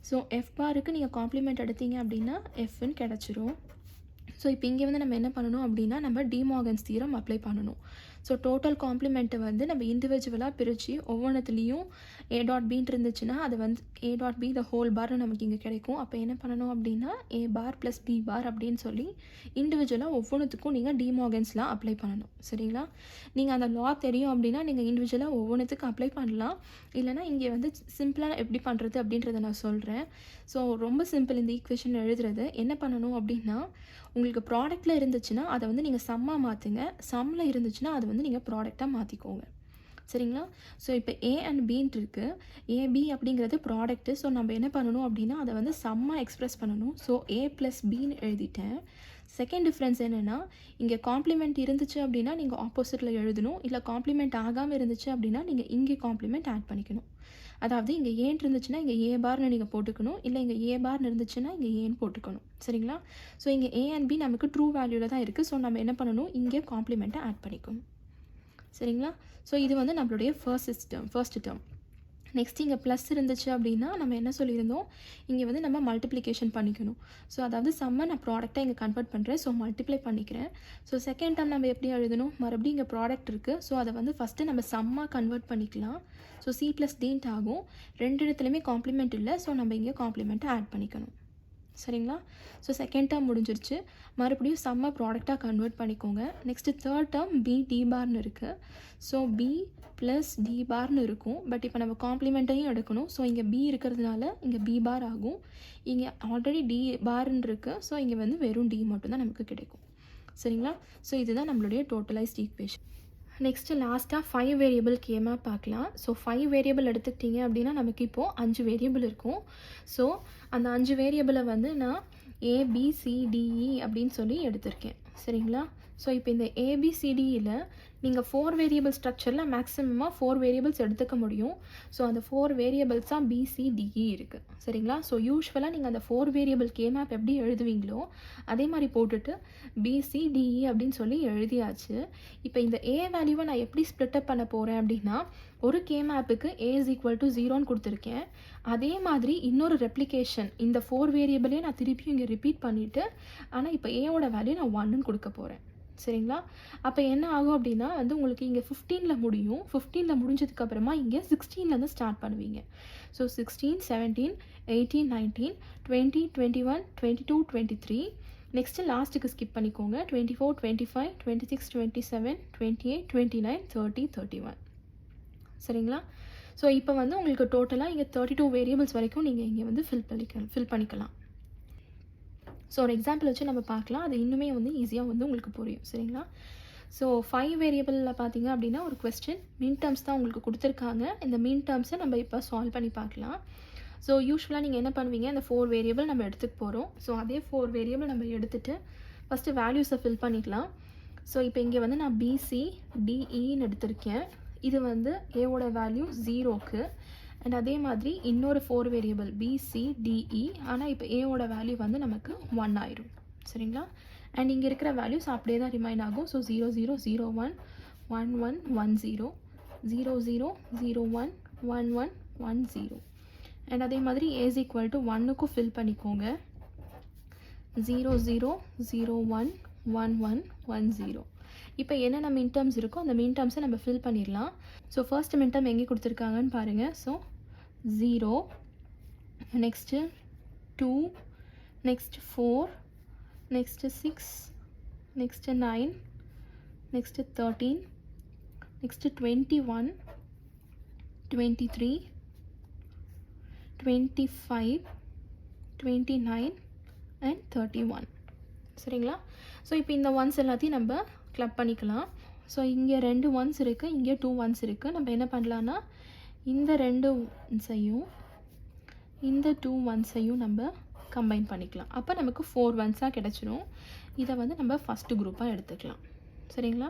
ஸோ எஃப் பாருக்கு நீங்கள் காம்ப்ளிமெண்ட் எடுத்தீங்க அப்படின்னா எஃப்னு கிடச்சிரும். ஸோ இப்போ இங்கே வந்து நம்ம என்ன பண்ணணும் அப்படின்னா நம்ம டி மார்கன்ஸ் தியரம் அப்ளை பண்ணணும். ஸோ டோட்டல் காம்ப்ளிமெண்ட்டை வந்து நம்ம இண்டிவிஜுவலாக பிரித்து ஒவ்வொன்றுத்துலேயும் ஏ டாட் பின்னு இருந்துச்சுன்னா அது வந்து A dot B the whole பார்னு நமக்கு இங்கே கிடைக்கும். அப்போ என்ன பண்ணணும் அப்படின்னா ஏ பார் ப்ளஸ் பி பார் அப்படின்னு சொல்லி இண்டிவிஜுவலாக ஒவ்வொன்றுத்துக்கும் நீங்கள் டி மார்கன்ஸ்லாம் அப்ளை பண்ணணும். சரிங்களா? நீங்கள் அந்த லா தெரியும் அப்படின்னா நீங்கள் இண்டிவிஜுவலாக ஒவ்வொன்றுத்துக்கும் அப்ளை பண்ணலாம். இல்லைனா இங்கே வந்து சிம்பிளாக எப்படி பண்ணுறது அப்படின்றத நான் சொல்கிறேன். ஸோ ரொம்ப சிம்பிள் இந்த ஈக்குவேஷன் எழுதுறது. என்ன பண்ணணும் அப்படின்னா உங்களுக்கு ப்ராடக்ட்டில் இருந்துச்சுன்னா அதை வந்து நீங்கள் சம்மாக மாற்றுங்க. சம்மில் இருந்துச்சுன்னா அதை வந்து நீங்கள் ப்ராடக்டாக மாற்றிக்கோங்க. சரிங்களா? ஸோ இப்போ ஏ அண்ட் பின்ட்டு இருக்குது. ஏபி அப்படிங்கிறது ப்ராடக்ட்டு. ஸோ நம்ம என்ன பண்ணணும் அப்படின்னா அதை வந்து சம்மாக எக்ஸ்ப்ரெஸ் பண்ணணும். ஸோ ஏ ப்ளஸ் பின்னு எழுதிட்டேன். செகண்ட் டிஃப்ரென்ஸ் என்னென்னா இங்கே காம்ப்ளிமெண்ட் இருந்துச்சு அப்படின்னா நீங்கள் ஆப்போசிட்டில் எழுதணும். இல்லை காம்ப்ளிமெண்ட் ஆகாமல் இருந்துச்சு அப்படின்னா நீங்கள் இங்கே காம்ப்ளிமெண்ட் ஆட் பண்ணிக்கணும். அதாவது இங்கே ஏன் இருந்துச்சுன்னா இங்கே ஏ பார்னு நீங்கள் போட்டுக்கணும். இல்லை இங்கே ஏ பார்னு இருந்துச்சுன்னா இங்கே ஏன்னு போட்டுக்கணும். சரிங்களா? ஸோ இங்கே ஏ அண்ட் பி நமக்கு ட்ரூ வேல்யூவில் தான் இருக்குது. ஸோ நம்ம என்ன பண்ணணும், இங்கே காம்ப்ளிமெண்ட்டை ஆட் பண்ணிக்கணும். சரிங்களா? ஸோ இது வந்து நம்மளுடைய ஃபர்ஸ்ட் டேர்ம். நெக்ஸ்ட் இங்கே ப்ளஸ் இருந்துச்சு அப்படின்னா நம்ம என்ன சொல்லியிருந்தோம், இங்கே வந்து நம்ம மல்டிப்ளிகேஷன் பண்ணிக்கணும். ஸோ அதாவது சம்மை நான் ப்ராடக்டாக இங்கே கன்வெர்ட் பண்ணுறேன். ஸோ மல்டிப்ளை பண்ணிக்கிறேன். ஸோ செகண்ட் டேர்ம் நம்ம எப்படி எழுதணும், மறுபடியும் இங்கே ப்ராடக்ட் இருக்குது. ஸோ அதை வந்து ஃபஸ்ட்டு நம்ம சம்மாக கன்வெர்ட் பண்ணிக்கலாம். ஸோ சி ப்ளஸ் டின்ட் ஆகும். ரெண்டு இடத்துலையுமே காம்ப்ளிமெண்ட் இல்லை. ஸோ நம்ம இங்கே காம்ப்ளிமெண்ட்டை ஆட் பண்ணிக்கணும். சரிங்களா? ஸோ செகண்ட் டேர்ம் முடிஞ்சிருச்சு. மறுபடியும் சம்மை ப்ராடக்டாக கன்வெர்ட் பண்ணிக்கோங்க. Next third term B D பார்னு இருக்குது. ஸோ பி ப்ளஸ் டி பார்னு இருக்கும். பட் இப்போ நம்ம காம்ப்ளிமெண்ட்டையும் எடுக்கணும். ஸோ இங்கே பி இருக்கிறதுனால இங்கே பி பார் ஆகும். இங்கே ஆல்ரெடி டி பார்னு இருக்குது. ஸோ இங்கே வந்து வெறும் டி மட்டும்தான் நமக்கு கிடைக்கும். சரிங்களா? ஸோ இதுதான் நம்மளுடைய டோட்டலைஸ்ட் ஈக்குவேஷன். நெக்ஸ்ட்டு லாஸ்ட்டாக 5 வேரியபிள் கேமாக பார்க்கலாம். ஸோ 5 வேரியபிள் எடுத்துக்கிட்டிங்க அப்படின்னா நமக்கு இப்போது 5 வேரியபிள் இருக்கும். ஸோ அந்த 5 வேரியபிளை வந்து நான் ஏபிசிடிஇ அப்படின்னு சொல்லி எடுத்திருக்கேன். சரிங்களா? ஸோ இப்போ இந்த ஏபிசிடியில் நீங்கள் 4 வேரியபிள் ஸ்ட்ரக்சரில் மேக்ஸிமமாக 4 வேரியபிள்ஸ் எடுத்துக்க முடியும். ஸோ அந்த 4 வேரியபிள்ஸ் தான் பிசிடிஇ இருக்குது. சரிங்களா? ஸோ யூஸ்வலாக நீங்கள் அந்த 4 வேரியபிள் கே மேப் எப்படி எழுதுவீங்களோ அதே மாதிரி போட்டுட்டு பிசிடிஇ அப்படின்னு சொல்லி எழுதியாச்சு. இப்போ இந்த ஏ வேல்யூவை நான் எப்படி ஸ்ப்ளிட்டப் பண்ண போகிறேன் அப்படின்னா ஒரு கே மேப்புக்கு ஏ இஸ் ஈக்குவல் டு 0ன்னு கொடுத்துருக்கேன். அதே மாதிரி இன்னொரு ரெப்ளிகேஷன் இந்த 4 வேரியபிளே நான் திருப்பியும் இங்கே ரிப்பீட் பண்ணிவிட்டு ஆனால் இப்போ ஏவோட வேல்யூ நான் 1ன்னு கொடுக்க போகிறேன். சரிங்களா? அப்போ என்ன ஆகும் அப்படின்னா வந்து உங்களுக்கு இங்கே 15ல் முடியும். 15ல் முடிஞ்சதுக்கப்புறமா இங்கே 16லேருந்து ஸ்டார்ட் பண்ணுவீங்க. ஸோ 16, 17, 18, 19, 20, 21, 22, 23. நெக்ஸ்ட்டு லாஸ்ட்டுக்கு ஸ்கிப் பண்ணிக்கோங்க. 24, 25, 26, 27, 28, 29, 30, 31. சரிங்களா? ஸோ இப்போ வந்து உங்களுக்கு டோட்டலாக இங்கே 32 வேரியபிள்ஸ் வரைக்கும் நீங்கள் இங்கே வந்து ஃபில் பண்ணிக்கலாம். ஸோ ஒரு எக்ஸாம்பிள் வச்சு நம்ம பார்க்கலாம். அது இன்னுமே வந்து ஈஸியாக வந்து உங்களுக்கு புரியும். சரிங்களா? ஸோ 5 வேரியபிளில் பார்த்தீங்க அப்படின்னா ஒரு கொஸ்டின் மீன் டேர்ம்ஸ் தான் உங்களுக்கு கொடுத்துருக்காங்க. இந்த மீன் டேர்ம்ஸை நம்ம இப்போ சால்வ் பண்ணி பார்க்கலாம். ஸோ யூஸ்வலாக நீங்கள் என்ன பண்ணுவீங்க, இந்த 4 வேரியபிள் நம்ம எடுத்துக்க போகிறோம். ஸோ அதே 4 வேரியபிள் நம்ம எடுத்துகிட்டு ஃபஸ்ட்டு வேல்யூஸை ஃபில் பண்ணிக்கலாம். ஸோ இப்போ இங்கே வந்து நான் பிசி டிஇன்னு எடுத்திருக்கேன். இது வந்து ஏவோட வேல்யூ 0க்கு. அண்ட் அதே மாதிரி இன்னொரு 4 வேரியபிள் பிசிடிஇ. ஆனால் இப்போ ஏவோட வேல்யூ வந்து நமக்கு 1 ஆயிரும். சரிங்களா? அண்ட் இங்கே இருக்கிற வேல்யூஸ் அப்படியே தான் ரிமைன் ஆகும். ஸோ 0 0 0 1 1 1 1 0 0 0 0 1 1 1 1 0. அண்ட் அதே மாதிரி ஏ இஸ் ஈக்குவல் டு 1க்கும் ஃபில் பண்ணிக்கோங்க. 0 0 0 1 1 1 1 0. இப்போ என்னென்ன மின் டேர்ம்ஸ் இருக்கோ அந்த மின் டேர்ம்ஸை நம்ம ஃபில் பண்ணிடலாம். ஸோ ஃபர்ஸ்ட் மின் டேர்ம் எங்கே கொடுத்துருக்காங்கன்னு பாருங்கள். So 0, next 2, next 4, next 6, next 9, next 13, next 21, 23, 25, 29 and 31. சரிங்களா? ஸோ இப்போ இந்த ஒன்ஸ் எல்லாத்தையும் நம்ம கிளப் பண்ணிக்கலாம். ஸோ இங்கே 2 ஒன்ஸ் இருக்குது, இங்கே 2 ஒன்ஸ் இருக்குது. நம்ம என்ன பண்ணலான்னா இந்த 2 ஒன்ஸையும் இந்த 2 ஒன்ஸையும் நம்ம கம்பைன் பண்ணிக்கலாம். அப்போ நமக்கு 4 ஒன்ஸாக கிடச்சிரும். இதை வந்து நம்ம ஃபஸ்ட்டு குரூப்பாக எடுத்துக்கலாம். சரிங்களா?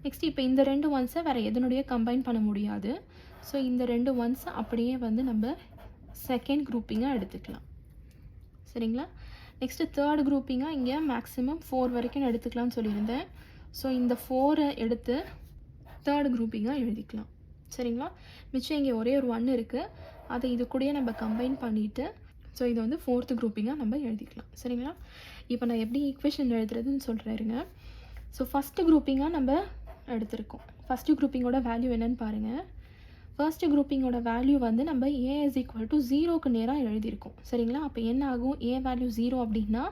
நெக்ஸ்ட் இப்போ இந்த 2 ஒன்ஸை வேறு எதனுடைய கம்பைன் பண்ண முடியாது. ஸோ இந்த 2 ஒன்ஸை அப்படியே வந்து நம்ம செகண்ட் குரூப்பிங்காக எடுத்துக்கலாம். சரிங்களா? நெக்ஸ்ட்டு தேர்ட் குரூப்பிங்காக இங்கே மேக்ஸிமம் 4 வரைக்கும் எடுத்துக்கலாம்னு சொல்லியிருந்தேன். ஸோ இந்த 4 எடுத்து தேர்ட் குரூப்பிங்காக எழுதிக்கலாம். சரிங்களா? மிச்சம் இங்கே ஒரே ஒரு 1 இருக்குது. அதை இது கூடயே நம்ம கம்பைன் பண்ணிவிட்டு ஸோ இதை வந்து 4th குரூப்பிங்காக நம்ம எழுதிக்கலாம். சரிங்களா? இப்போ நான் எப்படி ஈக்குவேஷன் எழுதுறதுன்னு சொல்கிறேருங்க. ஸோ ஃபஸ்ட்டு குரூப்பிங்காக நம்ம எடுத்திருக்கோம். ஃபஸ்ட்டு குரூப்பிங்கோட வேல்யூ என்னன்னு பாருங்கள். ஃபர்ஸ்ட் குரூப்பிங்கோட வேல்யூ வந்து நம்ம a is equal to 0க்கு நேராக எழுதியிருக்கோம். சரிங்களா? அப்போ என்ன ஆகும்? a வேல்யூ 0 அப்படின்னா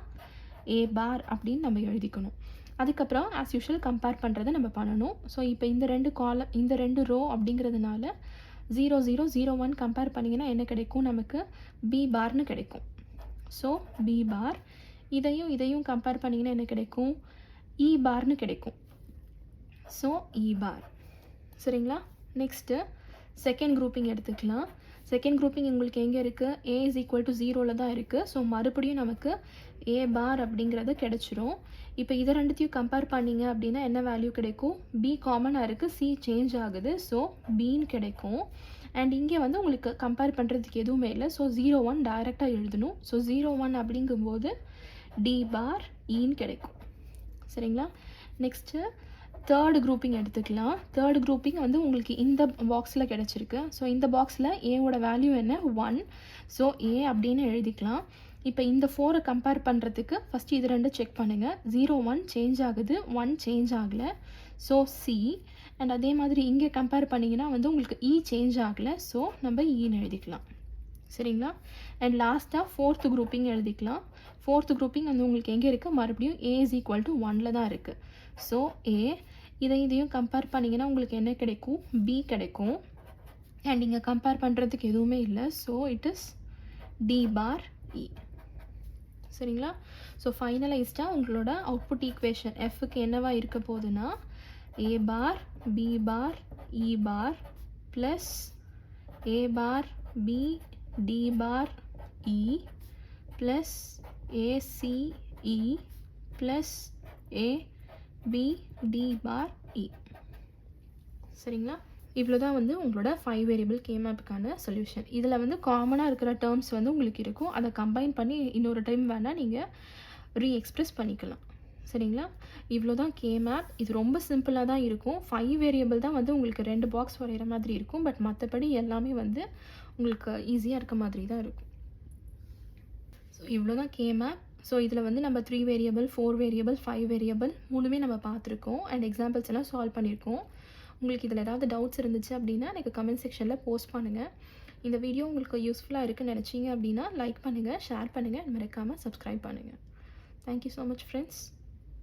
a பார் அப்படின்னு நம்ம எழுதிக்கணும். அதுக்கப்புறம் ஆஸ் யூஷுவல் கம்பேர் பண்ணுறதை நம்ம பண்ணணும். ஸோ இப்போ இந்த 2 காலம் இந்த 2 ரோ அப்படிங்கிறதுனால 0 0 0 1 கம்பேர் பண்ணிங்கன்னா என்ன கிடைக்கும்? நமக்கு b பார்னு கிடைக்கும். ஸோ b பார். இதையும் கம்பேர் பண்ணிங்கன்னா என்ன கிடைக்கும்? e பார்னு கிடைக்கும். ஸோ e பார். சரிங்களா? நெக்ஸ்ட்டு செகண்ட் குரூப்பிங் எடுத்துக்கலாம். செகண்ட் குரூப்பிங் உங்களுக்கு எங்கே இருக்குது? a is equal to 0ல் தான் இருக்குது. ஸோ மறுபடியும் நமக்கு a பார் அப்படிங்கிறது கிடச்சிரும். இப்போ இதை ரெண்டுத்தையும் கம்பேர் பண்ணிங்க அப்படின்னா என்ன வேல்யூ கிடைக்கும்? b காமனாக இருக்குது, c சேஞ்ச் ஆகுது. ஸோ bன்னு கிடைக்கும். அண்ட் இங்கே வந்து உங்களுக்கு கம்பேர் பண்ணுறதுக்கு எதுவுமே இல்லை. ஸோ 0 1 டைரெக்டாக எழுதணும். ஸோ 0 1 அப்படிங்கும்போது d பார் ஈன்னு கிடைக்கும். சரிங்களா? நெக்ஸ்ட்டு தேர்ட் குரூப்பிங் எடுத்துக்கலாம். தேர்ட் குரூப்பிங் வந்து உங்களுக்கு இந்த பாக்ஸில் கிடச்சிருக்கு. ஸோ இந்த பாக்ஸில் ஏவோட வேல்யூ என்ன? 1. ஸோ a அப்படின்னு எழுதிக்கலாம். இப்போ இந்த 4 கம்பேர் பண்ணுறதுக்கு ஃபஸ்ட்டு இது 2 செக் பண்ணுங்கள். 0 1 சேஞ்ச் ஆகுது, 1 சேஞ்ச் ஆகலை. So c. அண்ட் அதே மாதிரி இங்கே கம்பேர் பண்ணிங்கன்னா வந்து உங்களுக்கு e சேஞ்ச் ஆகலை. ஸோ நம்ம ஈன்னு எழுதிக்கலாம். சரிங்களா? அண்ட் லாஸ்ட்டாக 4th குரூப்பிங் எழுதிக்கலாம். 4th குரூப்பிங் வந்து உங்களுக்கு எங்கே இருக்குது? மறுபடியும் a is equal to 1ல் தான் இருக்குது. So a. இதையும் கம்பேர் பண்ணிங்கன்னா உங்களுக்கு என்ன கிடைக்கும்? b கிடைக்கும். அண்ட் இங்கே கம்பேர் பண்ணுறதுக்கு எதுவுமே இல்லை. So it is d bar e. சரிங்களா? ஸோ ஃபைனலைஸ்டாக உங்களோட அவுட்புட் ஈக்குவேஷன் எஃப்க்கு என்னவா இருக்க போகுதுன்னா a bar b bar e bar plus a bar b d bar e plus ac e plus a b d bar e. சரிங்களா? இவ்வளோ தான் வந்து உங்களோட 5 வேரியபிள் கேமேப்புக்கான சொல்யூஷன். இதில் வந்து காமனாக இருக்கிற டேர்ம்ஸ் வந்து உங்களுக்கு இருக்கும். அதை கம்பைன் பண்ணி இன்னொரு டைம் வேணால் நீங்கள் ரீஎக்ஸ்பிரஸ் பண்ணிக்கலாம். சரிங்களா? இவ்வளோ தான் கேமேப். இது ரொம்ப சிம்பிளாக தான் இருக்கும். 5 வேரியபிள் தான் வந்து உங்களுக்கு 2 பாக்ஸ் வரைகிற மாதிரி இருக்கும். பட் மற்றபடி எல்லாமே வந்து உங்களுக்கு ஈஸியாக இருக்க மாதிரி தான் இருக்கும். ஸோ இவ்வளோ தான் கேமேப். ஸோ இதில் வந்து நம்ம 3 வேரியபிள், 4 வேரியபிள், 5 வேரியபிள் 3மே நம்ம பார்த்துருக்கோம். அண்ட் எக்ஸாம்பிள்ஸ் எல்லாம் சால்வ் பண்ணியிருக்கோம். உங்களுக்கு இதில் ஏதாவது டவுட்ஸ் இருந்துச்சு அப்படின்னா எனக்கு கமெண்ட் செக்ஷனில் போஸ்ட் பண்ணுங்கள். இந்த வீடியோ உங்களுக்கு யூஸ்ஃபுல்லாக இருக்குன்னு நினச்சிங்க அப்படின்னா லைக் பண்ணுங்கள், ஷேர் பண்ணுங்கள், மறக்காமல் சப்ஸ்கிரைப் பண்ணுங்கள். Thank you so much friends.